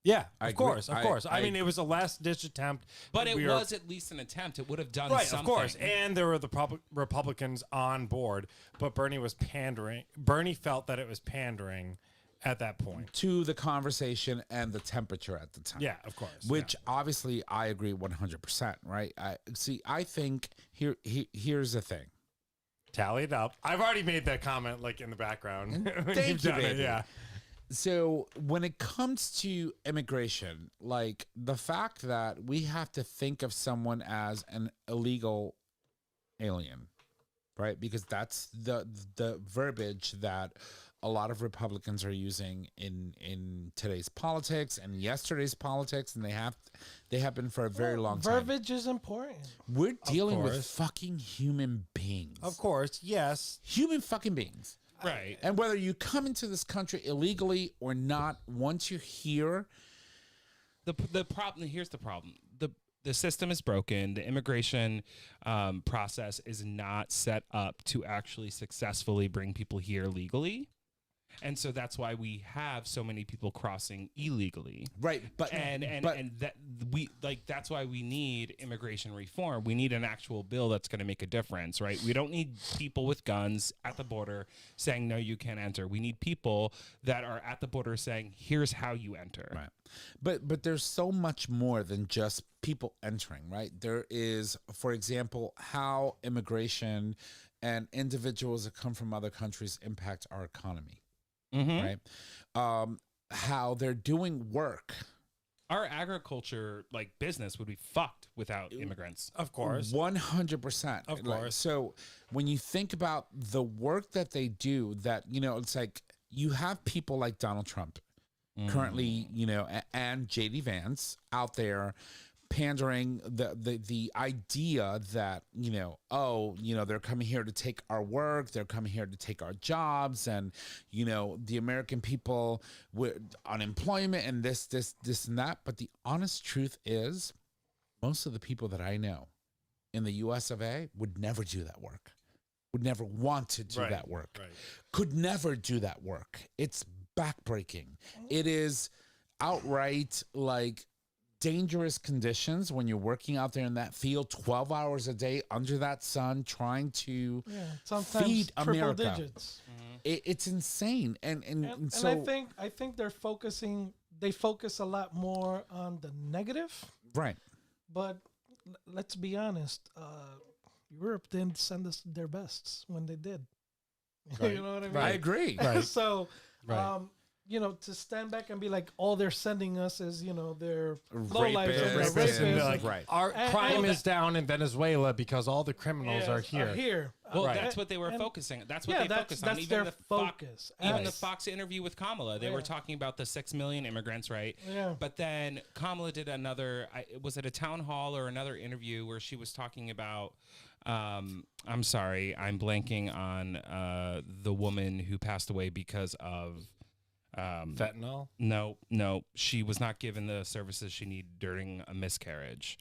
Yeah,
I
of
agree.
course, of course. I mean, it was a last ditch attempt,
But it
we
was at least an attempt. It would have done
right,
something.
of course. And there were the Republicans on board, but Bernie was pandering. Bernie felt that it was pandering at that point.
To the conversation and the temperature at the time.
Yeah, of course.
Which obviously I agree 100%, right? I think here's the thing.
Tally it up. I've already made that comment like in the background.
Thank
You've
you,
done it,
baby.
yeah.
So when it comes to immigration, like the fact that we have to think of someone as an illegal alien, right? Because that's the verbiage that a lot of Republicans are using in today's politics and yesterday's politics, and they have been for a very long time.
Verbiage is important.
We're dealing with
course.
fucking human beings.
Of course, yes.
Human fucking beings.
Right.
And whether you come into this country illegally or not, once you're here,
The problem, here's the problem. The system is broken. The immigration process is not set up to actually successfully bring people here legally. And so that's why we have so many people crossing illegally.
right? But
That's why we need immigration reform. We need an actual bill that's going to make a difference, right? We don't need people with guns at the border saying no, you can't enter. We need people that are at the border saying here's how you enter.
right. But there's so much more than just people entering, right? There is, for example, how immigration and individuals that come from other countries impact our economy,
Mhm.
right? How they're doing work.
Our agriculture, like business, would be fucked without immigrants.
Of course.
100%.
Of course.
So when you think about the work that they do, that, it's like you have people like Donald Trump currently, and JD Vance out there pandering the idea that, they're coming here to take our work, they're coming here to take our jobs, and, the American people with unemployment and this and that. But the honest truth is, most of the people that I know in the US of A would never do that work, would never want to do
Right,
that work,
right.
could never do that work. It's backbreaking. It is outright like dangerous conditions when you're working out there in that field 12 hours a day under that sun trying to
Sometimes
feed
triple
America.
digits.
It's insane. And so
And I think they focus a lot more on the negative.
right.
But let's be honest, Europe didn't send us their bests when they did.
Right.
You know what I mean?
I agree.
Right.
So,
Right.
to stand back and be like, all they're sending us is, their low lives
Rapists,
and their
rapists,
rapists.
and- Right.
Our
And-
crime
and-
is down in Venezuela because all the criminals are here.
Well,
Right.
that's what they were
And-
focusing. That's what they focused on.
That's
Even
their
the
focus.
Even the
Yes.
Fox interview with Kamala, they were talking about the 6 million immigrants, right?
Yeah.
But then Kamala did another. Was it a town hall or another interview where she was talking about? I'm sorry, I'm blanking on the woman who passed away because of.
Fentanyl?
No, she was not given the services she needed during a miscarriage,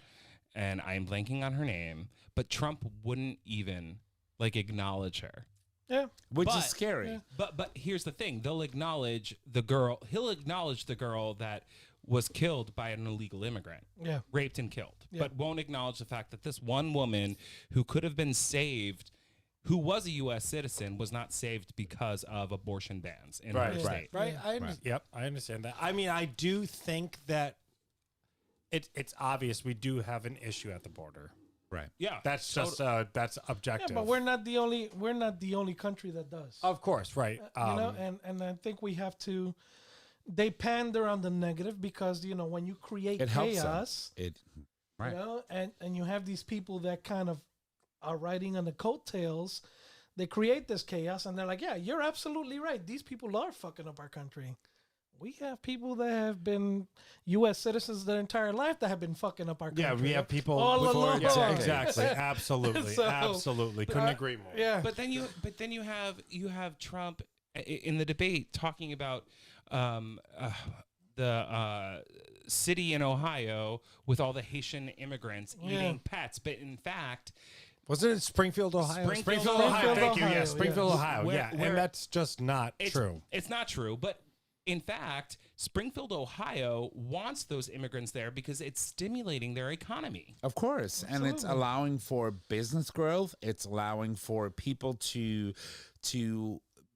and I'm blanking on her name. But Trump wouldn't even acknowledge her.
Yeah.
Which
But-
is scary.
But here's the thing: they'll acknowledge the girl. He'll acknowledge the girl that was killed by an illegal immigrant,
Yeah.
raped and killed,
Yeah.
but won't acknowledge the fact that this one woman who could have been saved, who was a U.S. citizen, was not saved because of abortion bans in her state.
Right. Yep, I understand that. I mean, I do think that it's obvious we do have an issue at the border.
Right.
Yeah,
That's just that's objective.
Yeah, but we're not the only country that does.
Of course, right.
And I think we have to. They pander on the negative because when you create
It helps them.
chaos,
Right.
and you have these people that kind of are riding on the coattails, they create this chaos, and they're like, "Yeah, you're absolutely right. These people are fucking up our country." We have people that have been U.S. citizens their entire life that have been fucking up our country.
Yeah, we have people
all
before-
along.
yeah, exactly. Absolutely.
So,
absolutely. Couldn't agree more.
Yeah,
But then you have Trump in the debate talking about the city in Ohio with all the Haitian immigrants eating pets, but in fact,
Wasn't it Springfield, Ohio?
Springfield,
Ohio.
Ohio,
Thank you.
yeah.
Yeah, Springfield, Ohio.
Where-
Yeah,
where-
and that's just not true.
it's not true. But in fact, Springfield, Ohio wants those immigrants there because it's stimulating their economy.
Of course, and it's allowing for business growth. It's allowing for people to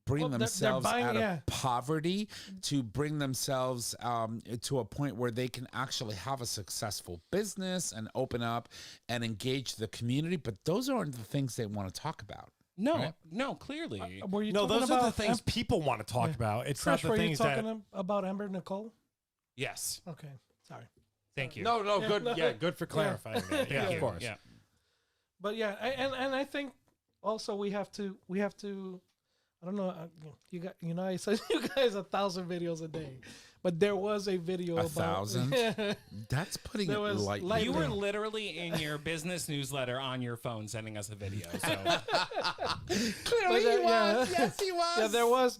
bring
Well, they're
themselves
buying-
out
yeah.
of poverty, to bring themselves to a point where they can actually have a successful business and open up and engage the community. But those aren't the things they want to talk about.
No,
Right.
no, clearly.
Were you
No,
talking
those
about
are the things people want to talk
Yeah.
about. It's
Chris,
not the
were you
things that.
talking about Amber Nicole?
Yes.
Okay, sorry.
Thank you.
No, good.
no.
Yeah, good for clarifying that.
Thank
Yeah,
you.
of course.
Yeah.
But yeah, and I think also we have to. I don't know. You got I said you guys 1,000 videos a day, but there was a video about
1,000? That's putting
There
it
was
lightly.
light-
You were
Lightning.
literally in your business newsletter on your phone sending us a video. So
Clearly
But,
he
yeah.
was. Yes, he was.
Yeah,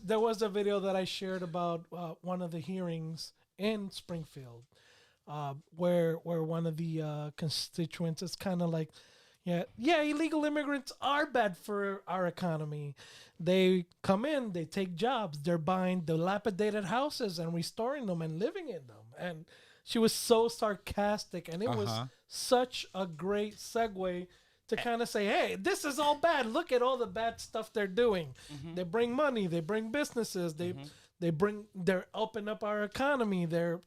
there was a video that I shared about one of the hearings in Springfield, where one of the constituents is kind of like, yeah, illegal immigrants are bad for our economy. They come in, they take jobs, they're buying dilapidated houses and restoring them and living in them. And she was so sarcastic, and it was such a great segue to kind of say, hey, this is all bad. Look at all the bad stuff they're doing. They bring money, they bring businesses, they're opening up our economy. They're,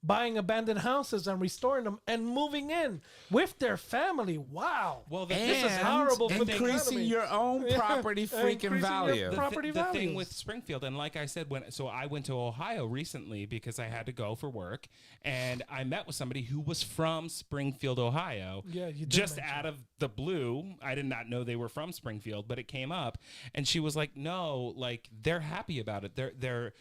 buying abandoned houses and restoring them and moving in with their family. Wow.
well,
this is horrible for the
increasing
economy.
your own property freaking
Increasing your
value.
property
the thing
values.
with Springfield, and like I said, so I went to Ohio recently because I had to go for work, and I met with somebody who was from Springfield, Ohio.
Yeah, you did
just
mention.
out of the blue. I did not know they were from Springfield, but it came up, and she was like, "No, they're happy about it. They're."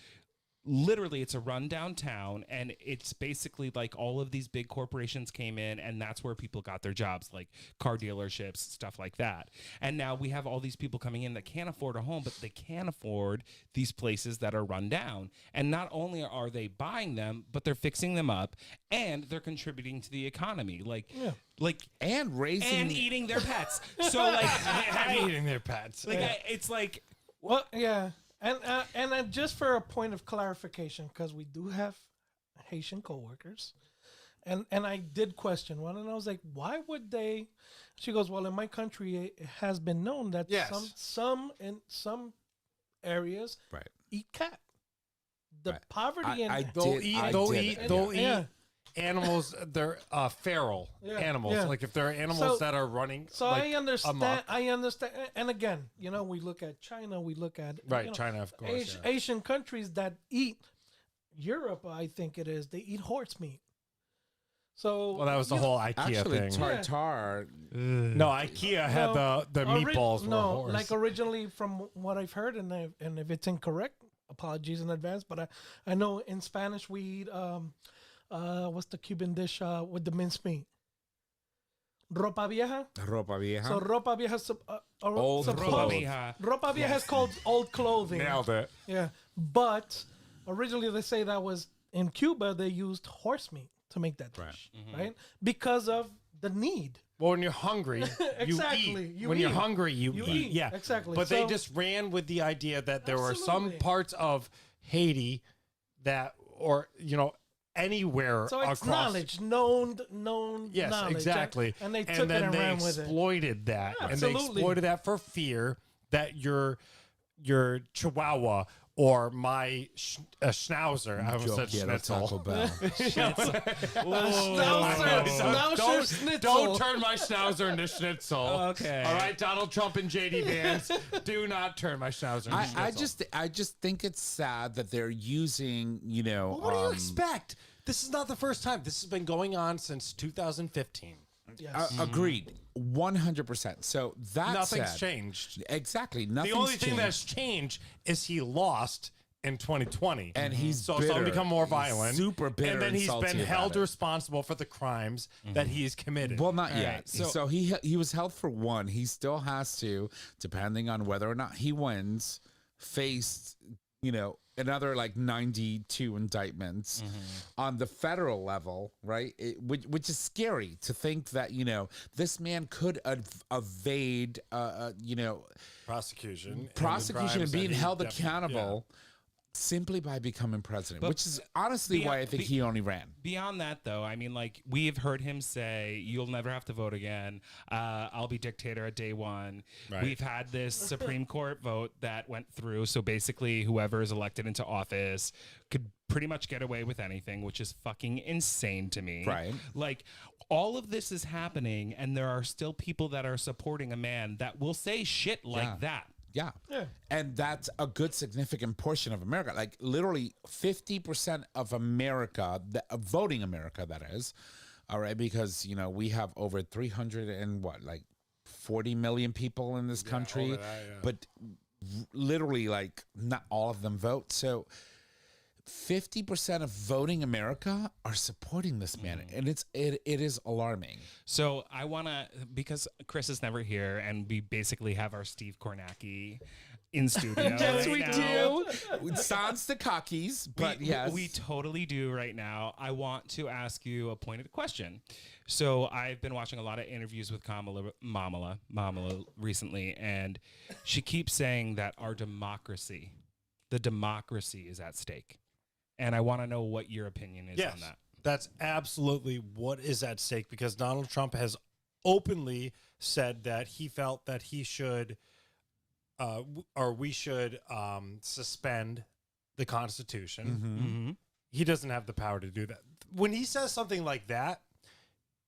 Literally, it's a rundown town, and it's basically like all of these big corporations came in, and that's where people got their jobs, like car dealerships, stuff like that. And now we have all these people coming in that can't afford a home, but they can afford these places that are run down. And not only are they buying them, but they're fixing them up, and they're contributing to the economy,
And raising
and eating their pets. So
Eating their pets.
it's like.
Well, yeah. And just for a point of clarification, because we do have Haitian coworkers, and I did question one, and I was like, why would they? She goes, well, in my country, it has been known that
Yes.
some in some areas
Right.
eat cat. The
Right.
poverty and
I
They'll
did-
eat.
I
They'll
did
eat.
it.
They'll
Yeah.
eat animals. They're feral animals.
yeah.
Like if there are animals
So-
that are running.
so
like,
I understand.
amok.
I understand. And again, we look at China, we look at
Right, China, of course.
Asian countries that eat Europe, I think it is, they eat horse meat. So
Well, that was the
you-
whole IKEA
Actually,
thing.
tartar.
No, IKEA had the meatballs were
No,
horse.
like originally from what I've heard, and if it's incorrect, apologies in advance. But I know in Spanish we eat what's the Cuban dish with the minced meat? Ropa vieja.
Ropa vieja.
So ropa vieja,
Old
supposed-
clothes.
Ropa vieja is called old clothing.
Nailed it.
Yeah, but originally they say that was in Cuba. They used horse meat to make that dish, right? Because of the need.
Well, when you're hungry,
Exactly,
you eat.
you
When you're
eat.
hungry, you
You
eat.
eat,
Yeah,
exactly.
But they
So-
just ran with the idea that there were some
Absolutely.
parts of Haiti that, or anywhere
So it's
across.
knowledge, known
Yes,
knowledge.
exactly.
And they took
then
it and
they
ran with it.
exploited that, and they
Absolutely.
exploited that for fear that your Chihuahua or my Schnauzer, I almost said
Joke, yeah, Taco
Schnitzel.
Bell.
Schnauzer Schnitzel.
Don't turn my Schnauzer into Schnitzel.
Okay.
All right, Donald Trump and JD Vance, do not turn my Schnauzer into Schnitzel.
I just think it's sad that they're using,
Well, what do you expect? This is not the first time. This has been going on since 2015.
Yes.
agreed, 100%. So that
Nothing's
said,
changed.
Exactly,
The
nothing's
only thing
changed.
that's changed is he lost in 2020,
And he's
so it's going to
bitter.
become more
He's
violent,
super bitter
and then
and
he's
salty
been
about
held
it.
responsible for the crimes that he's committed.
Well, not
All
yet.
right,
So he was held for one. He still has to, depending on whether or not he wins, face another like 92 indictments on the federal level, right? Which is scary to think that this man could evade
prosecution
and
crimes
being
that he
held
definitely-
accountable simply by becoming president,
But
which is honestly why I think he only ran.
Beyond that, though, I mean, like, we've heard him say, "You'll never have to vote again. I'll be dictator at day one."
Right.
We've had this Supreme Court vote that went through. So basically, whoever is elected into office could pretty much get away with anything, which is fucking insane to me.
Right.
Like, all of this is happening, and there are still people that are supporting a man that will say shit like
Yeah.
that.
Yeah.
Yeah.
And that's a good significant portion of America. Like literally 50% of America, voting America, that is. All right. Because, we have over 300 and 40 million people in this country.
over that, yeah.
But literally like not all of them vote. So 50% of voting America are supporting this man. And it is alarming.
So I want to, because Chris is never here, and we basically have our Steve Kornacki in studio.
Yes,
right
we
now.
do.
Sans the cockies, but yes.
We totally do right now. I want to ask you a pointed question. So I've been watching a lot of interviews with Mamala recently, and she keeps saying that the democracy is at stake. And I want to know what your opinion is on that.
That's absolutely what is at stake, because Donald Trump has openly said that he felt that he should we should suspend the Constitution.
Mm-hmm.
He doesn't have the power to do that. When he says something like that,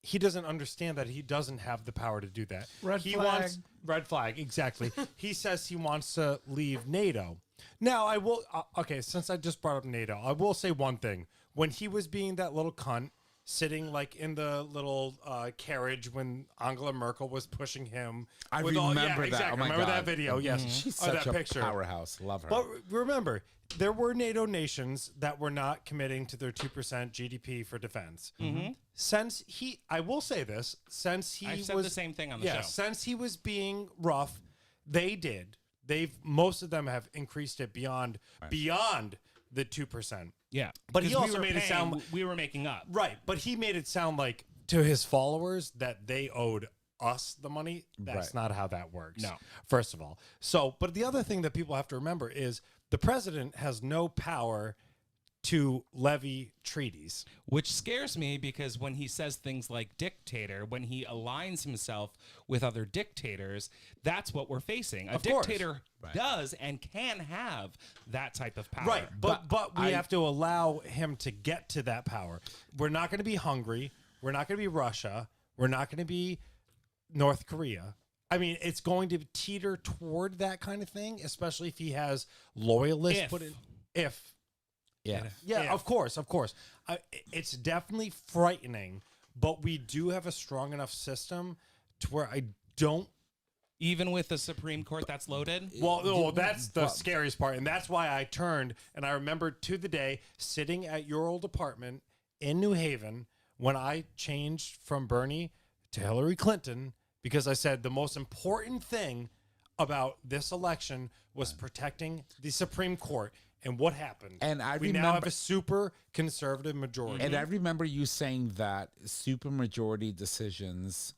he doesn't understand that he doesn't have the power to do that.
Red
he
flag.
wants red flag, exactly. He says he wants to leave NATO. Now, I will okay, since I just brought up NATO, I will say one thing. When he was being that little cunt sitting like in the little carriage when Angela Merkel was pushing him.
I
with
remember
yeah,
that.
Exactly.
Oh my
remember
God.
that video? Yes.
She's
Or
such
that
a
picture.
powerhouse. Love her.
But remember, there were NATO nations that were not committing to their 2% GDP for defense. Since I will say this, since he
I said
was
the same thing on the show.
since he was being rough, most of them have increased it beyond the 2%.
Yeah.
But he
'Cause
also made it sound
we were making up.
right. But he made it sound like to his followers that they owed us the money. That's
Right.
not how that works.
No.
First of all. So, but the other thing that people have to remember is the president has no power to levy treaties.
Which scares me, because when he says things like dictator, when he aligns himself with other dictators, that's what we're facing. A
Of course.
dictator does and can have that type of power.
Right. But we have to allow him to get to that power. We're not going to be Hungary. We're not going to be Russia. We're not going to be North Korea. I mean, it's going to teeter toward that kind of thing, especially if he has loyalists
If.
put in. If
Yeah.
Yeah, of course. It's definitely frightening, but we do have a strong enough system to where I don't.
Even with the Supreme Court that's loaded?
Well, that's the scariest part. And that's why I turned, and I remember to the day sitting at your old apartment in New Haven when I changed from Bernie to Hillary Clinton, because I said the most important thing about this election was protecting the Supreme Court. And what happened?
And I
we now
remember-
have a super conservative majority.
And I remember you saying that supermajority decisions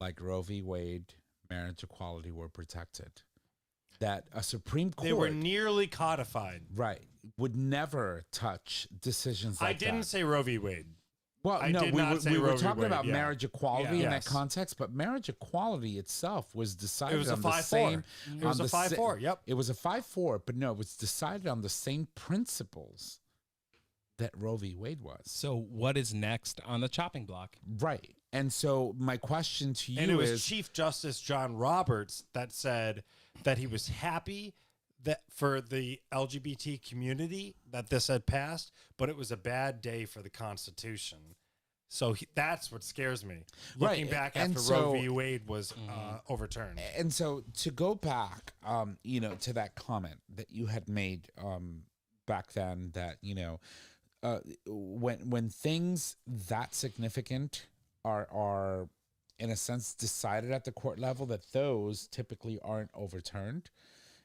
like Roe v. Wade, marriage equality were protected. That a Supreme Court...
They were nearly codified.
Right. Would never touch decisions like that.
I didn't say Roe v. Wade.
Well,
I
no,
did
we
not
were,
say
we were
Roe v.
talking
Wade,
about
yeah.
marriage equality
Yeah.
in
Yes.
that context, but marriage equality itself was decided
It was a
on the
5-4.
same...
It was
on
a
the
5-4, yep.
It was a 5-4, but no, it was decided on the same principles that Roe v. Wade was.
So what is next on the chopping block?
Right. And so my question to you
And it was
is...
Chief Justice John Roberts that said that he was happy that for the LGBT community that this had passed, but it was a bad day for the Constitution. So that's what scares me. Looking
Right,
back
and
after
so-
Roe v. Wade was overturned.
And so to go back, to that comment that you had made back then, that when things that significant are in a sense decided at the court level, that those typically aren't overturned.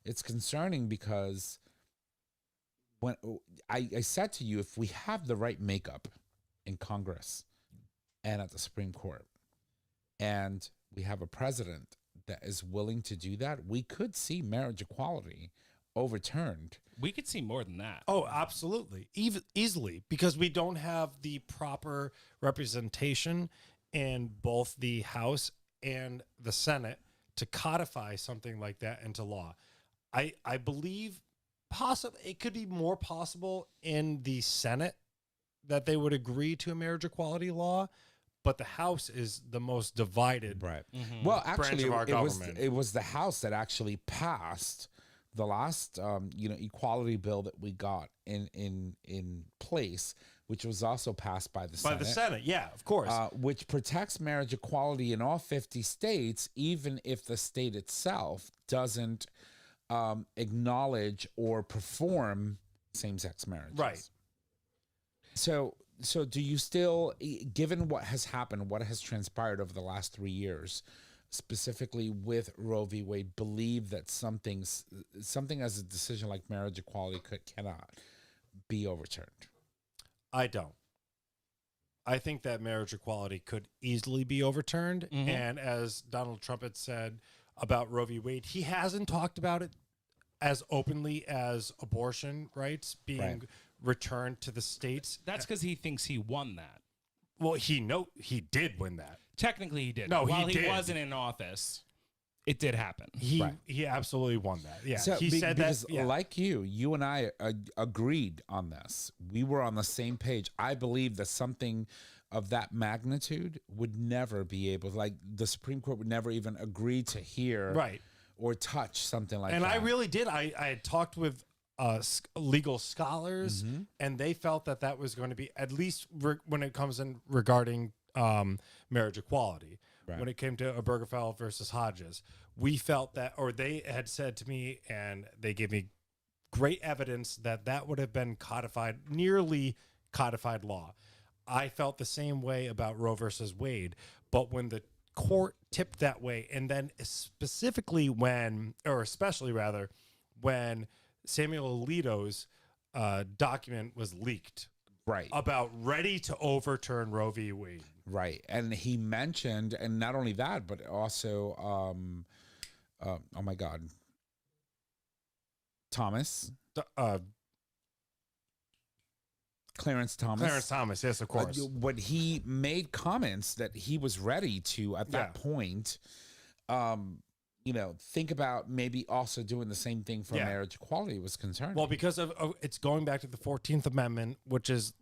It's concerning because when I said to you, if we have the right makeup in Congress and at the Supreme Court, and we have a president that is willing to do that, we could see marriage equality overturned.
We could see more than that.
Oh, absolutely. Easily, because we don't have the proper representation in both the House and the Senate to codify something like that into law. I believe it could be more possible in the Senate that they would agree to a marriage equality law, but the House is the most divided.
Right. Well, actually,
of our government.
it was the House that actually passed the last equality bill that we got in place, which was also passed by the Senate.
By the Senate, yeah, of course.
Which protects marriage equality in all 50 states, even if the state itself doesn't acknowledge or perform same-sex marriages.
Right.
So do you still, given what has happened, what has transpired over the last 3 years, specifically with Roe v. Wade, believe that something as a decision like marriage equality cannot be overturned?
I don't. I think that marriage equality could easily be overturned. And as Donald Trump had said about Roe v. Wade, he hasn't talked about it as openly as abortion rights being returned to the states.
That's because he thinks he won that.
Well, he did win that.
Technically, he did.
No,
While
he
he
did.
wasn't in office, it did happen.
He absolutely won that. Yeah,
So,
he said
because
that. Yeah.
like you and I agreed on this. We were on the same page. I believe that something of that magnitude would never be able, like the Supreme Court would never even agree to hear or touch something like
And
that.
I really did. I had talked with legal scholars, and they felt that was going to be, at least when it comes in regarding marriage equality.
Right.
When it came to Obergefell versus Hodges, we felt that, or they had said to me, and they gave me great evidence that would have been codified, nearly codified law. I felt the same way about Roe versus Wade, but when the court tipped that way, and then especially when Samuel Alito's document was leaked about ready to overturn Roe v. Wade.
Right. And he mentioned, and not only that, but also, oh my God, Thomas. Clarence Thomas.
Yes, of course.
When he made comments that he was ready to, at that point, think about maybe also doing the same thing for marriage equality was concerning.
Well, because of it's going back to the 14th Amendment, which is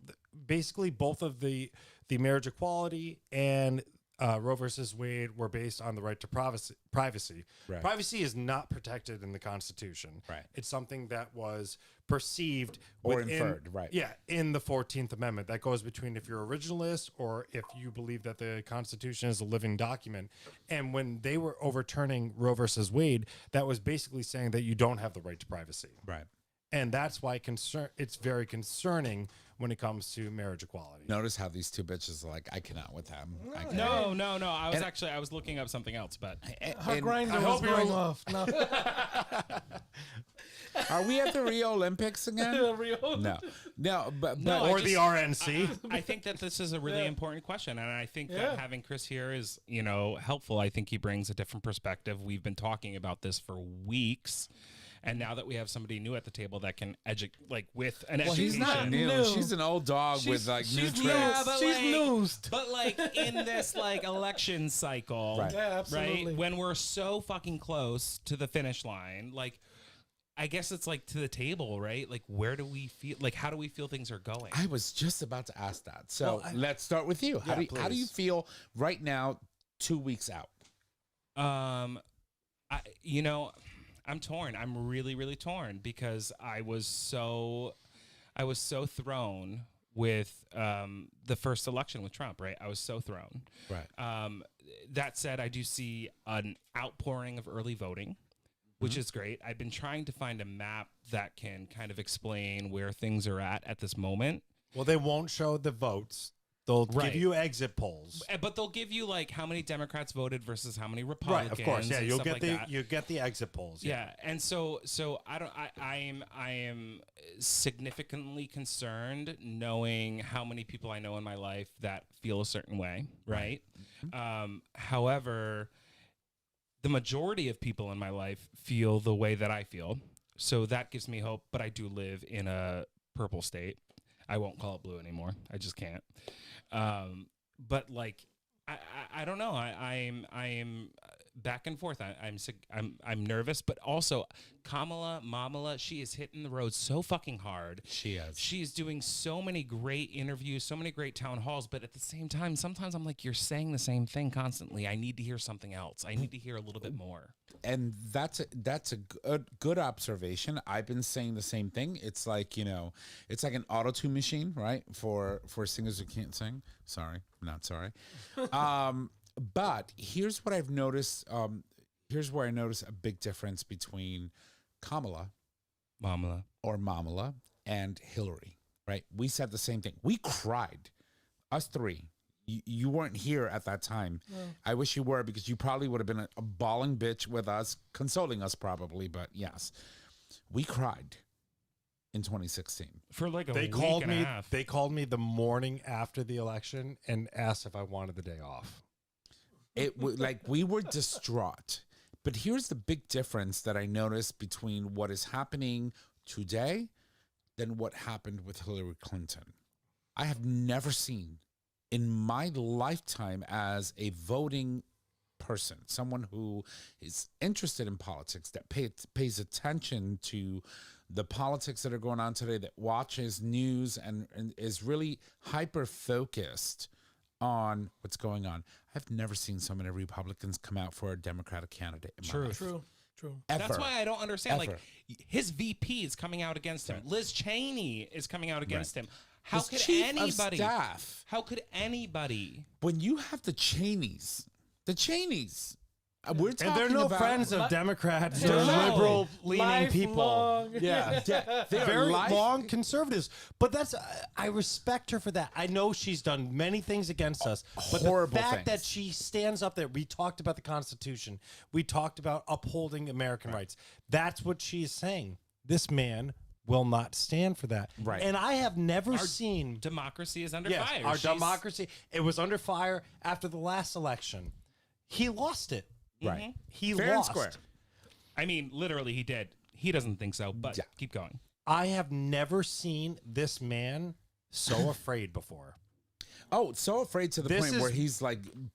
basically both of the marriage equality and Roe versus Wade were based on the right to privacy.
Right.
Privacy is not protected in the Constitution.
Right.
It's something that was perceived
Or
within-
inferred, right.
Yeah, in the 14th Amendment. That goes between if you're originalist or if you believe that the Constitution is a living document. And when they were overturning Roe versus Wade, that was basically saying that you don't have the right to privacy.
Right.
And that's why it's very concerning when it comes to marriage equality.
Notice how these two bitches are like, I cannot with them. I can't.
No. I was looking up something else, but
Her grinder
I
was
hope you're-
going off. No.
Are we at the Rio Olympics again? No, but
No,
Or
I
the
just-
RNC.
I think that this is a really important question, and I think
Yeah.
that having Chris here is, helpful. I think he brings a different perspective. We've been talking about this for weeks, and now that we have somebody new at the table that can with an
well,
education.
he's not new.
new.
She's an old dog with like new
she's
tricks.
Yeah, but she's noosed.
But in this election cycle,
Right.
Yeah, absolutely.
right? When we're so fucking close to the finish line, I guess it's to the table, right? Where do we feel? How do we feel things are going?
I was just about to ask that. So
Well,
let's start with you. How do you
please.
feel right now, 2 weeks out?
I'm torn. I'm really, really torn because I was so thrown with the first election with Trump, right? I was so thrown.
Right.
That said, I do see an outpouring of early voting, which is great. I've been trying to find a map that can kind of explain where things are at this moment.
Well, they won't show the votes. They'll
Right.
give you exit polls.
But they'll give you how many Democrats voted versus how many Republicans.
Right, of course. Yeah,
and
you'll
stuff
get
that.
you get the exit polls.
Yeah, and so I am significantly concerned knowing how many people I know in my life that feel a certain way, right? However, the majority of people in my life feel the way that I feel, so that gives me hope. But I do live in a purple state. I won't call it blue anymore. I just can't. But I don't know. I am back and forth. I'm nervous, but also Mamala, she is hitting the road so fucking hard.
She is.
She is doing so many great interviews, so many great town halls, but at the same time, sometimes I'm you're saying the same thing constantly. I need to hear something else. I need to hear a little bit more.
And that's a good observation. I've been saying the same thing. It's it's like an auto-tune machine, right? For singers who can't sing. Sorry, not sorry. But here's what I've noticed. Here's where I notice a big difference between Kamala Mamala and Hillary, right? We said the same thing. We cried, us three. You weren't here at that time. No. I wish you were, because you probably would have been a bawling bitch with us, consoling us probably. But yes, we cried in 2016
for a
They
week
called
and
me.
a half.
They called me the morning after the election and asked if I wanted the day off.
We were distraught. But here's the big difference that I noticed between what is happening today than what happened with Hillary Clinton. I have never seen in my lifetime as a voting person, someone who is interested in politics, that pays attention to the politics that are going on today, that watches news and is really hyper-focused on what's going on. I've never seen so many Republicans come out for a Democratic candidate in my life.
True.
Ever.
That's why I don't understand.
Ever.
His VP is coming out against him. Liz Cheney is coming out against him. How
His
could
chief of
anybody?
staff.
How could anybody?
When you have the Cheneys, we're talking
And they're no
about,
friends of Democrats.
Yeah.
They're
No.
liberal-leaning people.
Lifelong.
Yeah,
they're
very
life-
long conservatives. But that's I respect her for that. I know she's done many things against us, but
Horrible
the fact
things.
that she stands up there. We talked about the Constitution. We talked about upholding American rights. That's what she is saying. This man will not stand for that.
Right.
And I have never seen
Democracy is under
Yes,
fire.
our
She's-
democracy. It was under fire after the last election. He lost it.
right.
He
Fair and
lost.
square.
I mean, literally, he did. He doesn't think so, but
Yeah.
keep going.
I have never seen this man so afraid before.
Oh, so afraid to the
This
point
is-
where he's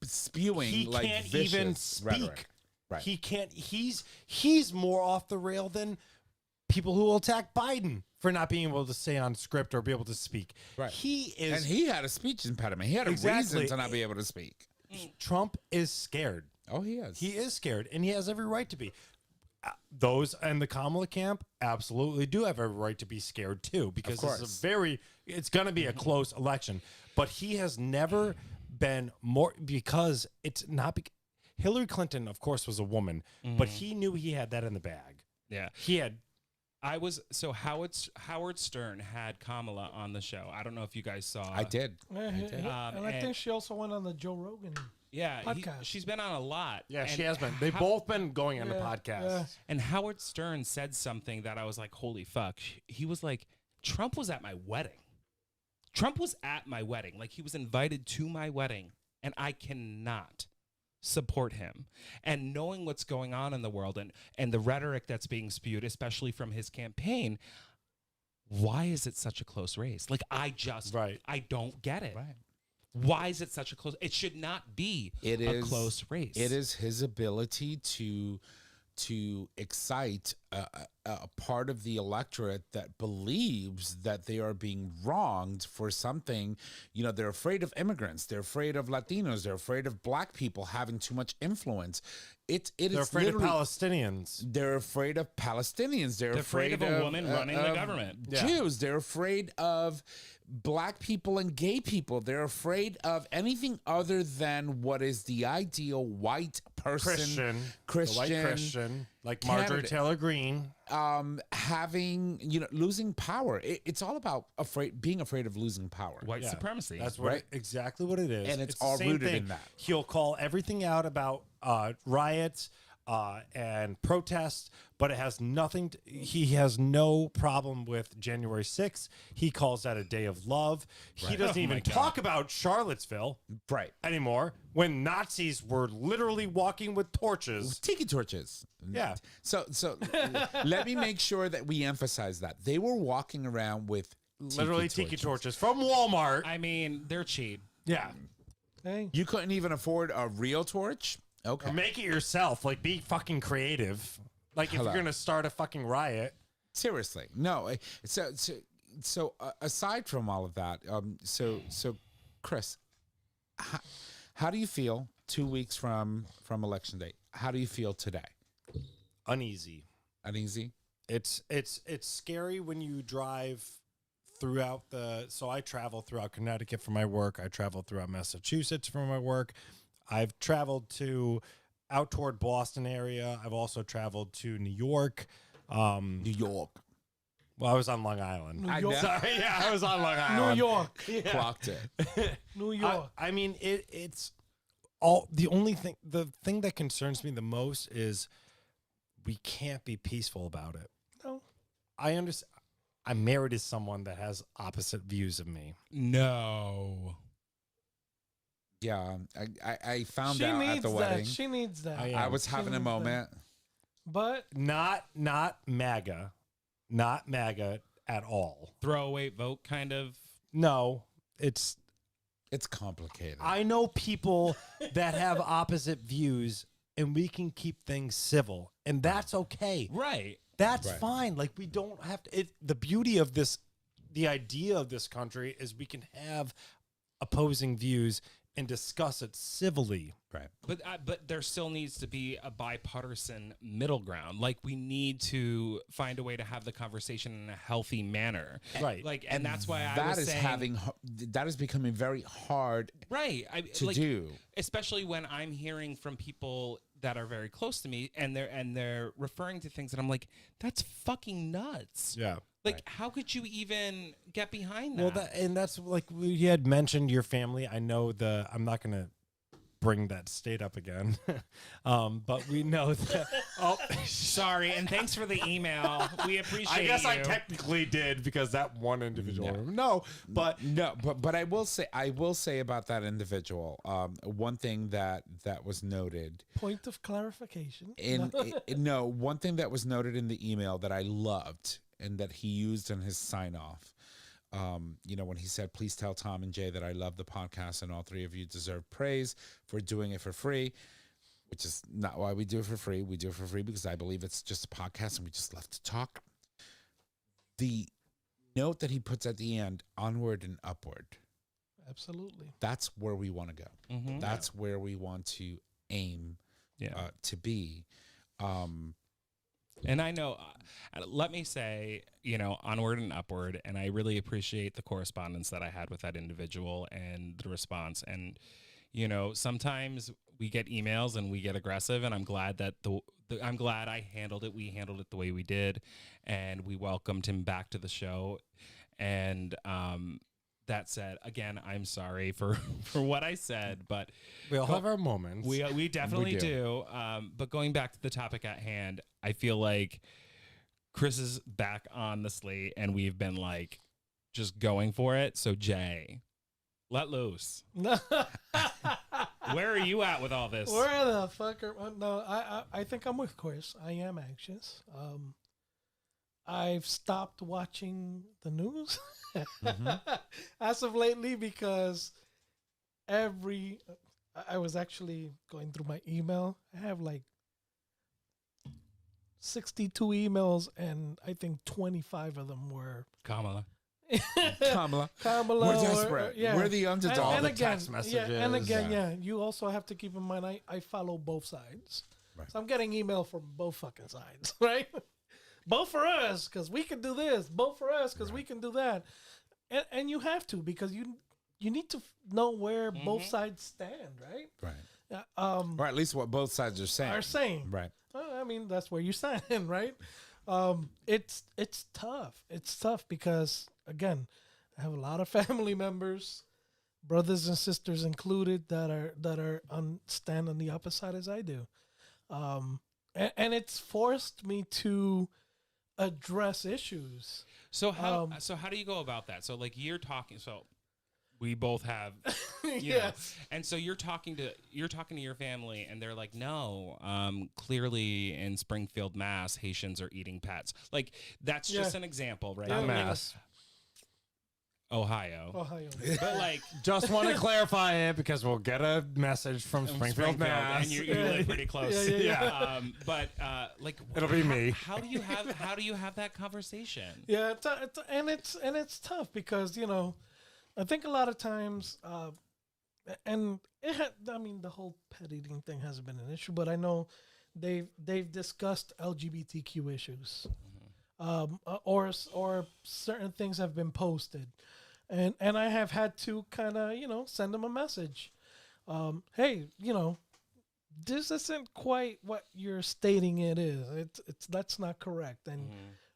spewing
He
like
can't
vicious
even speak.
rhetoric. Right.
He can't. He's more off the rail than people who will attack Biden for not being able to stay on script or be able to speak.
Right.
He is.
And he had a speech impediment. He had a
Exactly.
reason to not be able to speak.
Trump is scared.
Oh, he is.
He is scared, and he has every right to be. Those in the Kamala camp absolutely do have every right to be scared too, because it's going to be a close election. But he has never been more, because it's not. Hillary Clinton, of course, was a woman, but he knew he had that in the bag.
Yeah.
He had.
Howard Stern had Kamala on the show. I don't know if you guys saw.
I did.
And I think she also went on the Joe Rogan.
Yeah,
podcast.
She's been on a lot.
Yeah,
and
she has been. They've both been going on the podcast.
Yeah.
And Howard Stern said something that I was like, holy fuck. He was like, Trump was at my wedding. Trump was at my wedding. Like, he was invited to my wedding, and I cannot support him. And knowing what's going on in the world and the rhetoric that's being spewed, especially from his campaign, why is it such a close race? Like, I don't get it.
Right.
Why is it such a close? It should not be a close race.
It is his ability to excite a part of the electorate that believes that they are being wronged for something. You know, they're afraid of immigrants. They're afraid of Latinos. They're afraid of black people having too much influence.
They're afraid of Palestinians.
They're afraid of Palestinians. They're afraid
of a woman running the government.
Jews. They're afraid of black people and gay people. They're afraid of anything other than what is the ideal white person, Christian,
the white Christian, like Marjorie Taylor Greene,
having, losing power. It's all about being afraid of losing power.
White supremacy.
That's exactly what it is.
And it's all rooted in that.
He'll call everything out about riots and protests, but it has nothing. He has no problem with January 6th. He calls that a day of love. He doesn't even talk about Charlottesville anymore, when Nazis were literally walking with torches.
Tiki torches.
Yeah.
So let me make sure that we emphasize that. They were walking around with
literally tiki torches from Walmart.
I mean, they're cheap.
Yeah.
Hey.
You couldn't even afford a real torch? Okay.
Or make it yourself. Like, be fucking creative. Like, if you're going to start a fucking riot.
Seriously. No. So aside from all of that, so Chris, how do you feel 2 weeks from election day? How do you feel today?
Uneasy.
Uneasy?
It's scary when you drive throughout so I travel throughout Connecticut for my work. I travel throughout Massachusetts for my work. I've traveled out toward Boston area. I've also traveled to New York.
New York.
Well, I was on Long Island.
New York.
Sorry, yeah, I was on Long Island.
New York.
Clocked it.
New York.
I mean, it's all the thing that concerns me the most is we can't be peaceful about it.
No.
I understand. I'm married to someone that has opposite views of me.
No.
Yeah, I found out at the wedding.
She needs that.
I was having a moment.
But
not MAGA. Not MAGA at all.
Throwaway vote kind of.
No, it's
complicated.
I know people that have opposite views, and we can keep things civil, and that's okay.
Right.
That's fine. Like, we don't have to. The beauty of the idea of this country is we can have opposing views and discuss it civilly.
Right.
But there still needs to be a bipartisan middle ground. Like, we need to find a way to have the conversation in a healthy manner.
Right.
Like, and that's why I was saying
that is becoming very hard.
Right.
To do.
Especially when I'm hearing from people that are very close to me, and they're referring to things that I'm like, that's fucking nuts.
Yeah.
Like, how could you even get behind that?
Well, that's like you had mentioned your family. I know I'm not going to bring that state up again, but we know that. Oh,
sorry, and thanks for the email. We appreciate.
I guess
you.
I technically did, because that one individual. But
I will say about that individual. One thing that was noted.
Point of clarification.
One thing that was noted in the email that I loved, and that he used in his sign off, when he said, please tell Tom and Jay that I love the podcast and all three of you deserve praise for doing it for free, which is not why we do it for free. We do it for free because I believe it's just a podcast and we just love to talk. The note that he puts at the end, onward and upward.
Absolutely.
That's where we want to go.
Mhm.
That's where we want to aim to be.
And I know, let me say, onward and upward. And I really appreciate the correspondence that I had with that individual and the response. And, sometimes we get emails and we get aggressive, and I'm glad that I'm glad I handled it. We handled it the way we did, and we welcomed him back to the show. And, that said, again, I'm sorry for what I said, but
We all have our moments.
we definitely
We do.
do. But going back to the topic at hand, I feel like Chris is back on the slate, and we've been like just going for it. So Jay, let loose. Where are you at with all this?
Where the fuck are... No, I think I'm with Chris. I am anxious. I've stopped watching the news as of lately because I was actually going through my email. I have like 62 emails, and I think 25 of them were
Kamala.
Kamala.
Kamala.
We're desperate. We're the underdog.
And
the
again,
text
yeah, and
messages.
again, you also have to keep in mind I follow both sides.
Right.
So I'm getting email from both fucking sides, right? Both for us, because we can do this. Both for us, because we can do that. And you have to, because you need to know where both sides stand, right?
Right.
Or
Or at least what both sides are saying. Right.
I mean, that's where you stand, right? It's tough. It's tough because, again, I have a lot of family members, brothers and sisters included, that are stand on the opposite side as I do. And it's forced me to address issues.
So how do you go about that? So like you're talking. So we both have, you know, and so you're talking to your family, and they're like, no, clearly in Springfield, Mass, Haitians are eating pets. Like that's just an example, right?
Yeah.
Mass.
Ohio. But like,
Just want to clarify it because we'll get a message from Springfield, Mass.
and you live pretty close.
Yeah.
But like,
It'll be me.
How do you have that conversation?
Yeah, it's tough because I think a lot of times, and the whole pet eating thing hasn't been an issue, but I know they've discussed LGBTQ issues, or certain things have been posted, and I have had to kind of send them a message, hey, this isn't quite what you're stating it is. That's not correct, and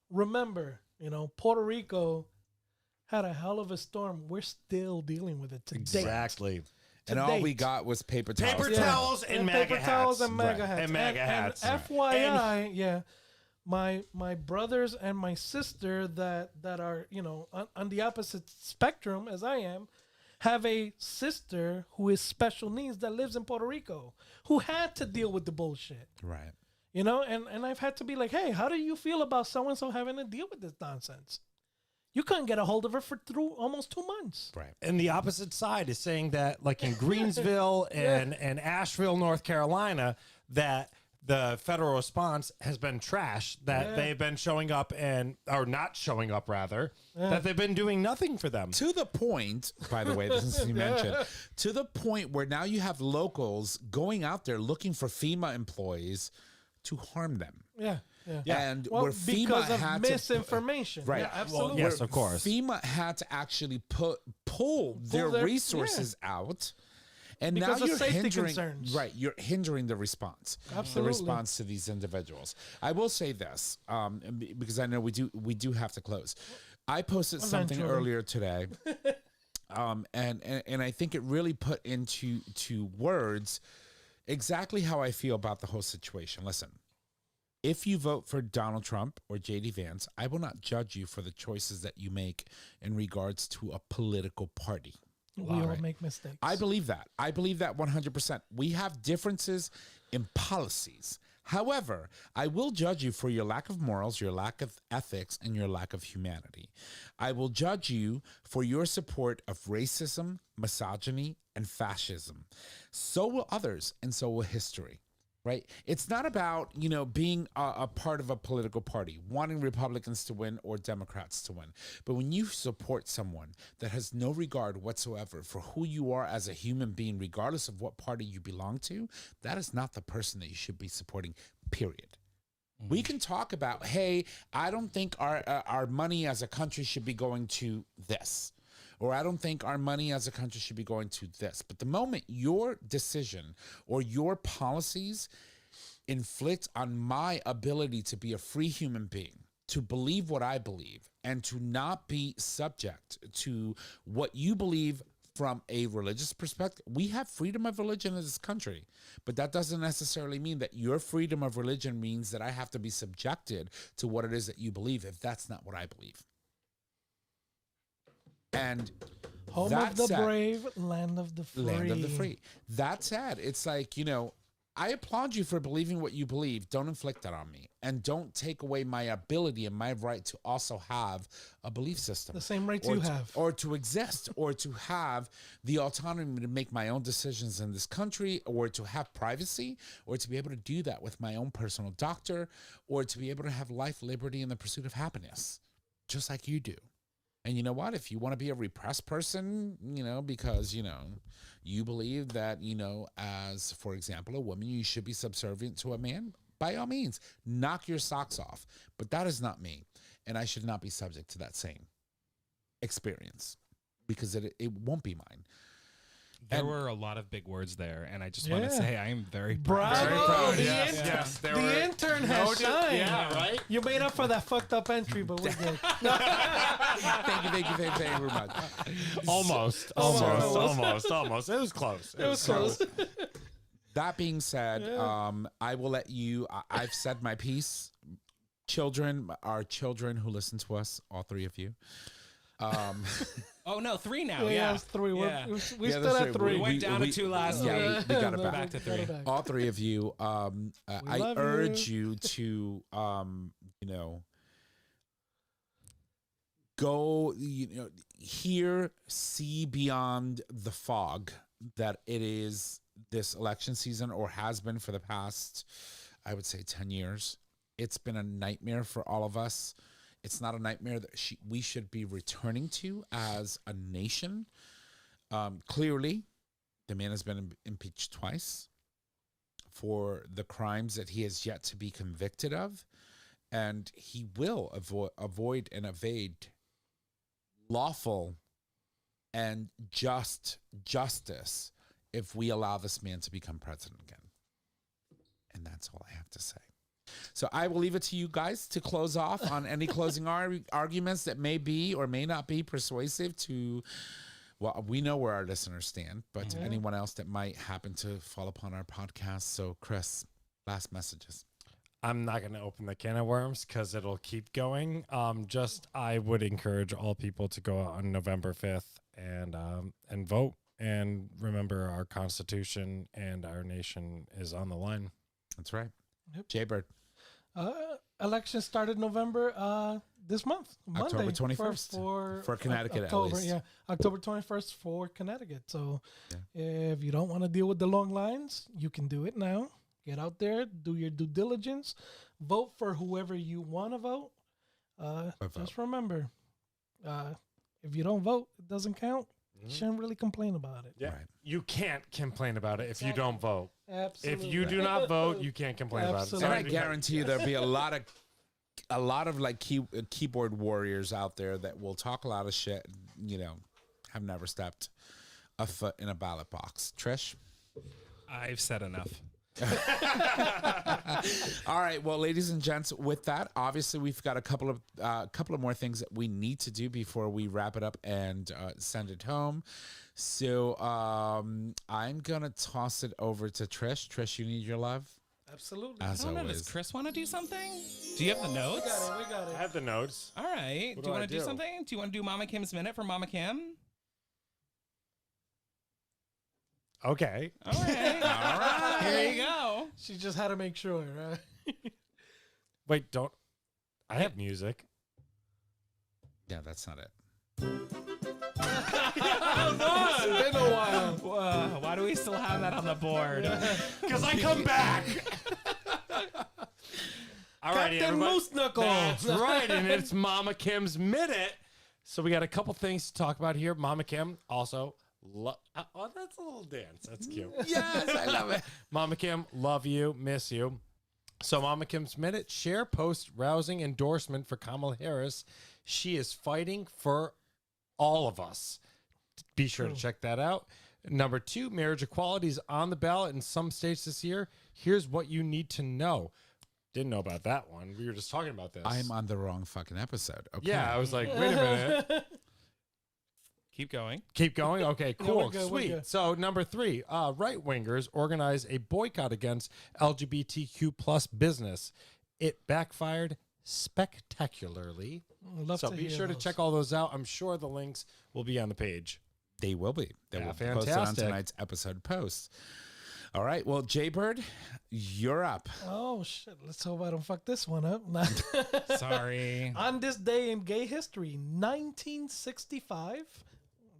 remember, Puerto Rico had a hell of a storm. We're still dealing with it today.
Exactly.
And all we got was paper towels.
Paper towels and MAGA
paper towels
hats.
and MAGA
Right.
hats.
And MAGA hats.
And FYI, my brothers and my sister that are on the opposite spectrum as I am, have a sister who is special needs that lives in Puerto Rico, who had to deal with the bullshit.
Right.
And I've had to be like, hey, how do you feel about so and so having to deal with this nonsense? You couldn't get a hold of her through almost 2 months.
Right.
And the opposite side is saying that, like in Greensville and Asheville, North Carolina, that the federal response has been trash, that they've been showing up or not showing up, rather, that they've been doing nothing for them.
To the point, by the way, this is you mentioned, to the point where now you have locals going out there looking for FEMA employees to harm them.
Yeah.
And
Well,
where FEMA
because of
had
misinformation.
Right.
Yeah, absolutely.
Yes, of course.
FEMA had to actually pull their resources out. And
Because
now
of
you're
safety
hindering,
concerns.
right? You're hindering the response,
Absolutely.
the response to these individuals. I will say this, because I know we do have to close. I posted something
Eventually.
earlier today, and I think it really put into words exactly how I feel about the whole situation. Listen, if you vote for Donald Trump or J.D. Vance, I will not judge you for the choices that you make in regards to a political party.
We all make mistakes.
I believe that. I believe that 100%. We have differences in policies. However, I will judge you for your lack of morals, your lack of ethics, and your lack of humanity. I will judge you for your support of racism, misogyny, and fascism. So will others, and so will history. right? It's not about, being a part of a political party, wanting Republicans to win or Democrats to win. But when you support someone that has no regard whatsoever for who you are as a human being, regardless of what party you belong to, that is not the person that you should be supporting, period. We can talk about, hey, I don't think our money as a country should be going to this. Or I don't think our money as a country should be going to this. But the moment your decision or your policies inflict on my ability to be a free human being, to believe what I believe, and to not be subject to what you believe from a religious perspective, we have freedom of religion in this country. But that doesn't necessarily mean that your freedom of religion means that I have to be subjected to what it is that you believe, if that's not what I believe. And
home of the brave, land of the free.
Land of the free. That said, it's like, I applaud you for believing what you believe. Don't inflict that on me. And don't take away my ability and my right to also have a belief system.
The same right you have.
Or to exist, or to have the autonomy to make my own decisions in this country, or to have privacy, or to be able to do that with my own personal doctor, or to be able to have life, liberty, and the pursuit of happiness, just like you do. And you know what? If you want to be a repressed person, because, you believe that, as, for example, a woman, you should be subservient to a man, by all means, knock your socks off. But that is not me. And I should not be subject to that same experience, because it won't be mine.
There were a lot of big words there, and I just want to say I am very
proud.
proud.
Bravo!
Very proud.
Yes.
The intern has shined.
Yeah, right?
You made up for that fucked up entry, but we're good.
Thank you very much.
Almost. It was close.
It was close.
That being said, I will let you, I've said my piece. Children, our children who listen to us, all three of you.
Oh no, 3 now.
Yeah, it's 3.
Yeah.
We
Yeah,
still
that's
at
right.
3.
We went down to 2 last
Yeah,
week.
we got it
Back to 3.
all three of you. I
love
urge you to, go, hear, see beyond the fog that it is this election season, or has been for the past, I would say, 10 years. It's been a nightmare for all of us. It's not a nightmare that we should be returning to as a nation. Clearly, the man has been impeached twice for the crimes that he has yet to be convicted of, and he will avoid and evade lawful and just justice if we allow this man to become president again. And that's all I have to say. So I will leave it to you guys to close off on any closing arguments that may be or may not be persuasive to, well, we know where our listeners stand, but to anyone else that might happen to fall upon our podcast. So Chris, last messages.
I'm not going to open the can of worms because it'll keep going. I would encourage all people to go out on November 5th and vote, and remember our Constitution and our nation is on the line.
That's right.
Yep.
Jaybird.
Election started November this month, Monday,
October 21st for Connecticut,
October,
at least.
Yeah, October 21st for Connecticut. So if you don't want to deal with the long lines, you can do it now. Get out there, do your due diligence, vote for whoever you want to vote. Just remember, if you don't vote, it doesn't count. You shouldn't really complain about it.
Yeah,
Right.
You can't complain about it if you don't vote.
Absolutely.
If you do not vote, you can't complain about it.
Absolutely.
And I
Sorry.
guarantee you there'll be a lot of like keyboard warriors out there that will talk a lot of shit, have never stepped a foot in a ballot box. Trish?
I've said enough.
All right, well, ladies and gents, with that, obviously we've got a couple of more things that we need to do before we wrap it up and send it home. So I'm gonna toss it over to Trish. Trish, you need your love.
Absolutely.
As
I don't know.
always.
Does Chris want to do something? Do you have the notes?
We got
I
it.
have the notes.
All right.
What
Do you
do I
want to do
do?
something? Do you want to do Mama Kim's Minute for Mama Kim?
Okay.
All right.
All right.
Here you go.
She just had to make sure, right?
Wait, don't. I have music.
Yeah, that's not it.
It's been a while.
Why do we still have that on the board?
Because I come back. All right,
Captain Moose Knuckle.
That's right, and it's Mama Kim's Minute. So we got a couple things to talk about here. Mama Kim also, oh, that's a little dance. That's cute.
Yes, I love it.
Mama Kim, love you, miss you. So Mama Kim's Minute, share post rousing endorsement for Kamala Harris. She is fighting for all of us. Be sure to check that out. Number 2, marriage equality is on the ballot in some states this year. Here's what you need to know. Didn't know about that one. We were just talking about this.
I'm on the wrong fucking episode. Okay.
Yeah, I was like, wait a minute.
Keep going.
Keep going? Okay, cool.
we're good, we're
Sweet.
good.
So, number 3, right-wingers organize a boycott against LGBTQ plus business. It backfired spectacularly.
Love
So
to
be
hear
sure to
those.
check all those out. I'm sure the links will be on the page.
They will be. They
Yeah,
will be posted on
fantastic.
tonight's episode post. All right. Well, Jaybird, you're up.
Oh shit! Let's hope I don't fuck this one up.
Sorry.
On this day in gay history, 1965.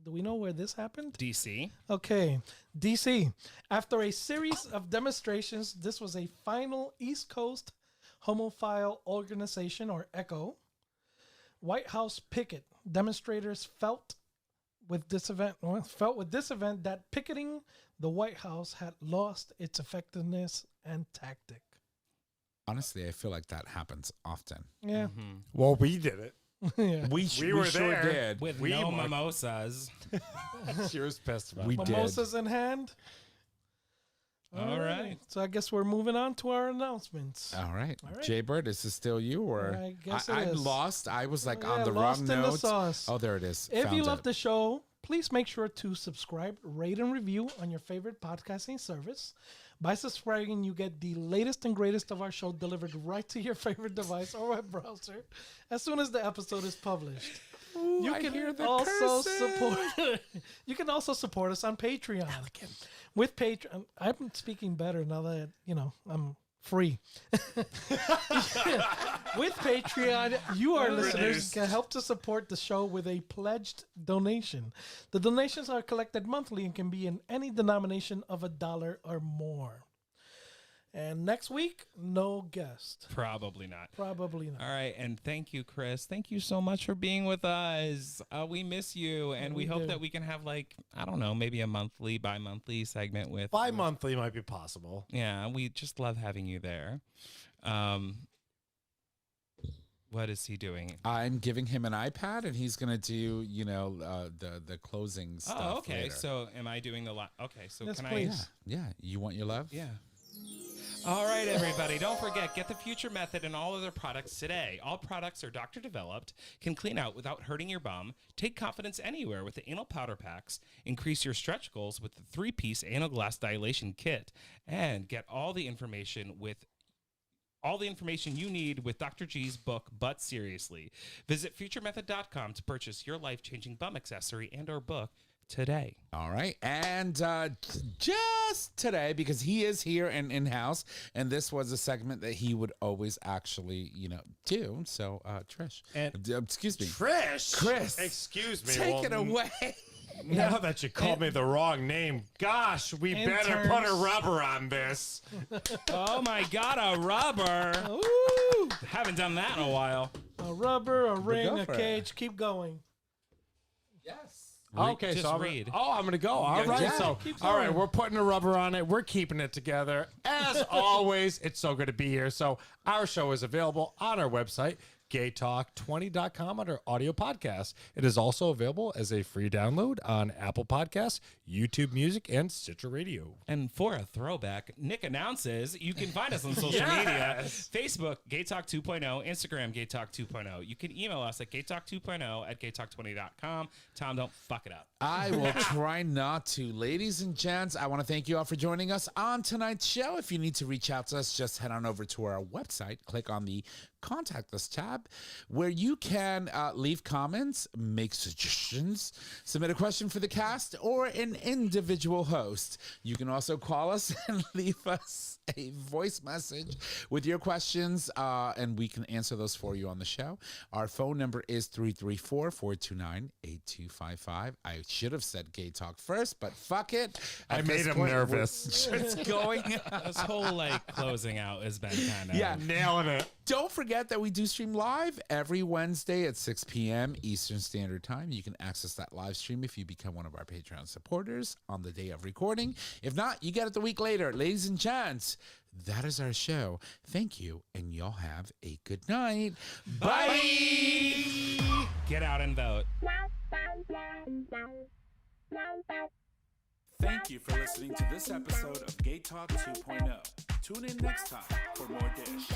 Do we know where this happened?
DC.
Okay, DC. After a series of demonstrations, this was a final East Coast homophile organization, or ECHO. White House picket. Demonstrators felt with this event that picketing the White House had lost its effectiveness and tactic.
Honestly, I feel like that happens often.
Yeah,
Well, we did it.
yeah.
We
were
sure
there.
did.
With
We
no
marked-
mimosas.
She was pissed about
We
it.
did.
Mimosas in hand.
All right.
So I guess we're moving on to our announcements.
All right.
All right.
Jaybird, is this still you or
I guess it
I'm
is.
lost. I was like
Yeah,
on the
lost
wrong
in the
notes.
sauce.
Oh, there it is.
If
Found
you love
it.
the show, please make sure to subscribe, rate, and review on your favorite podcasting service. By subscribing, you get the latest and greatest of our show delivered right to your favorite device or web browser as soon as the episode is published. You
I
can
hear the
also
curses.
support. You can also support us on Patreon. With Patreon, I'm speaking better now that I'm free. With Patreon, you, our listeners, can help to support the show with a pledged donation. The donations are collected monthly and can be in any denomination of $1 or more. And next week, no guest.
Probably not.
Probably not.
All right, and thank you, Chris. Thank you so much for being with us. We miss you, and we
we
hope
do.
that we can have maybe a monthly, bi-monthly segment with.
Bi-monthly might be possible.
Yeah, we just love having you there. What is he doing?
I'm giving him an iPad, and he's gonna do, the closing stuff.
Oh, okay.
later.
So am I doing the Okay, so
Yes,
can
please.
Yeah. You want your love?
Yeah. All right, everybody. Don't forget, get the Future Method and all other products today. All products are doctor developed, can clean out without hurting your bum, take confidence anywhere with the anal powder packs, increase your stretch goals with the 3-piece anal glass dilation kit, and get all the information you need with Dr. G's book, But Seriously. Visit futuremethod.com to purchase your life-changing bum accessory and or book today.
All right. And just today, because he is here and in-house, and this was a segment that he would always actually, do. So, Trish.
And-
excuse me.
Trish!
Chris.
Excuse me.
Take it away.
Now that you called me the wrong name, gosh, we better put a
Interns.
rubber on this.
Oh my God, a rubber.
Ooh,
Haven't done that in a while.
a rubber, a ring,
go
a
for it.
cage. Keep going.
Yes.
Okay,
just
so
read.
I'm going to go. All right,
yeah,
so
keep
all right,
going.
we're putting a rubber on it. We're keeping it together. As always, it's so good to be here. So our show is available on our website, GayTalk20.com, under audio podcast. It is also available as a free download on Apple Podcasts, YouTube Music, and Stitcher Radio.
And for a throwback, Nick announces you can find us on social media. Facebook, GayTalk 2.0, Instagram, GayTalk 2.0. You can email us at GayTalk2.0 at GayTalk20.com. Tom, don't fuck it up.
I will try not to. Ladies and gents, I want to thank you all for joining us on tonight's show. If you need to reach out to us, just head on over to our website, click on the Contact Us tab, tab where you can leave comments, make suggestions, submit a question for the cast or an individual host. You can also call us and leave us a voice message with your questions, and we can answer those for you on the show. Our phone number is 334-429-8255. I should have said Gay Talk first, but fuck it.
I made him nervous.
It's going.
This whole like closing out has been kind of
Nailing it.
Don't forget that we do stream live every Wednesday at 6 p.m. Eastern Standard Time. You can access that live stream if you become one of our Patreon supporters on the day of recording. If not, you get it the week later. Ladies and gents, that is our show. Thank you, and y'all have a good night. Bye!
get out and vote.
Thank you for listening to this episode of Gay Talk 2.0. Tune in next time for more dish.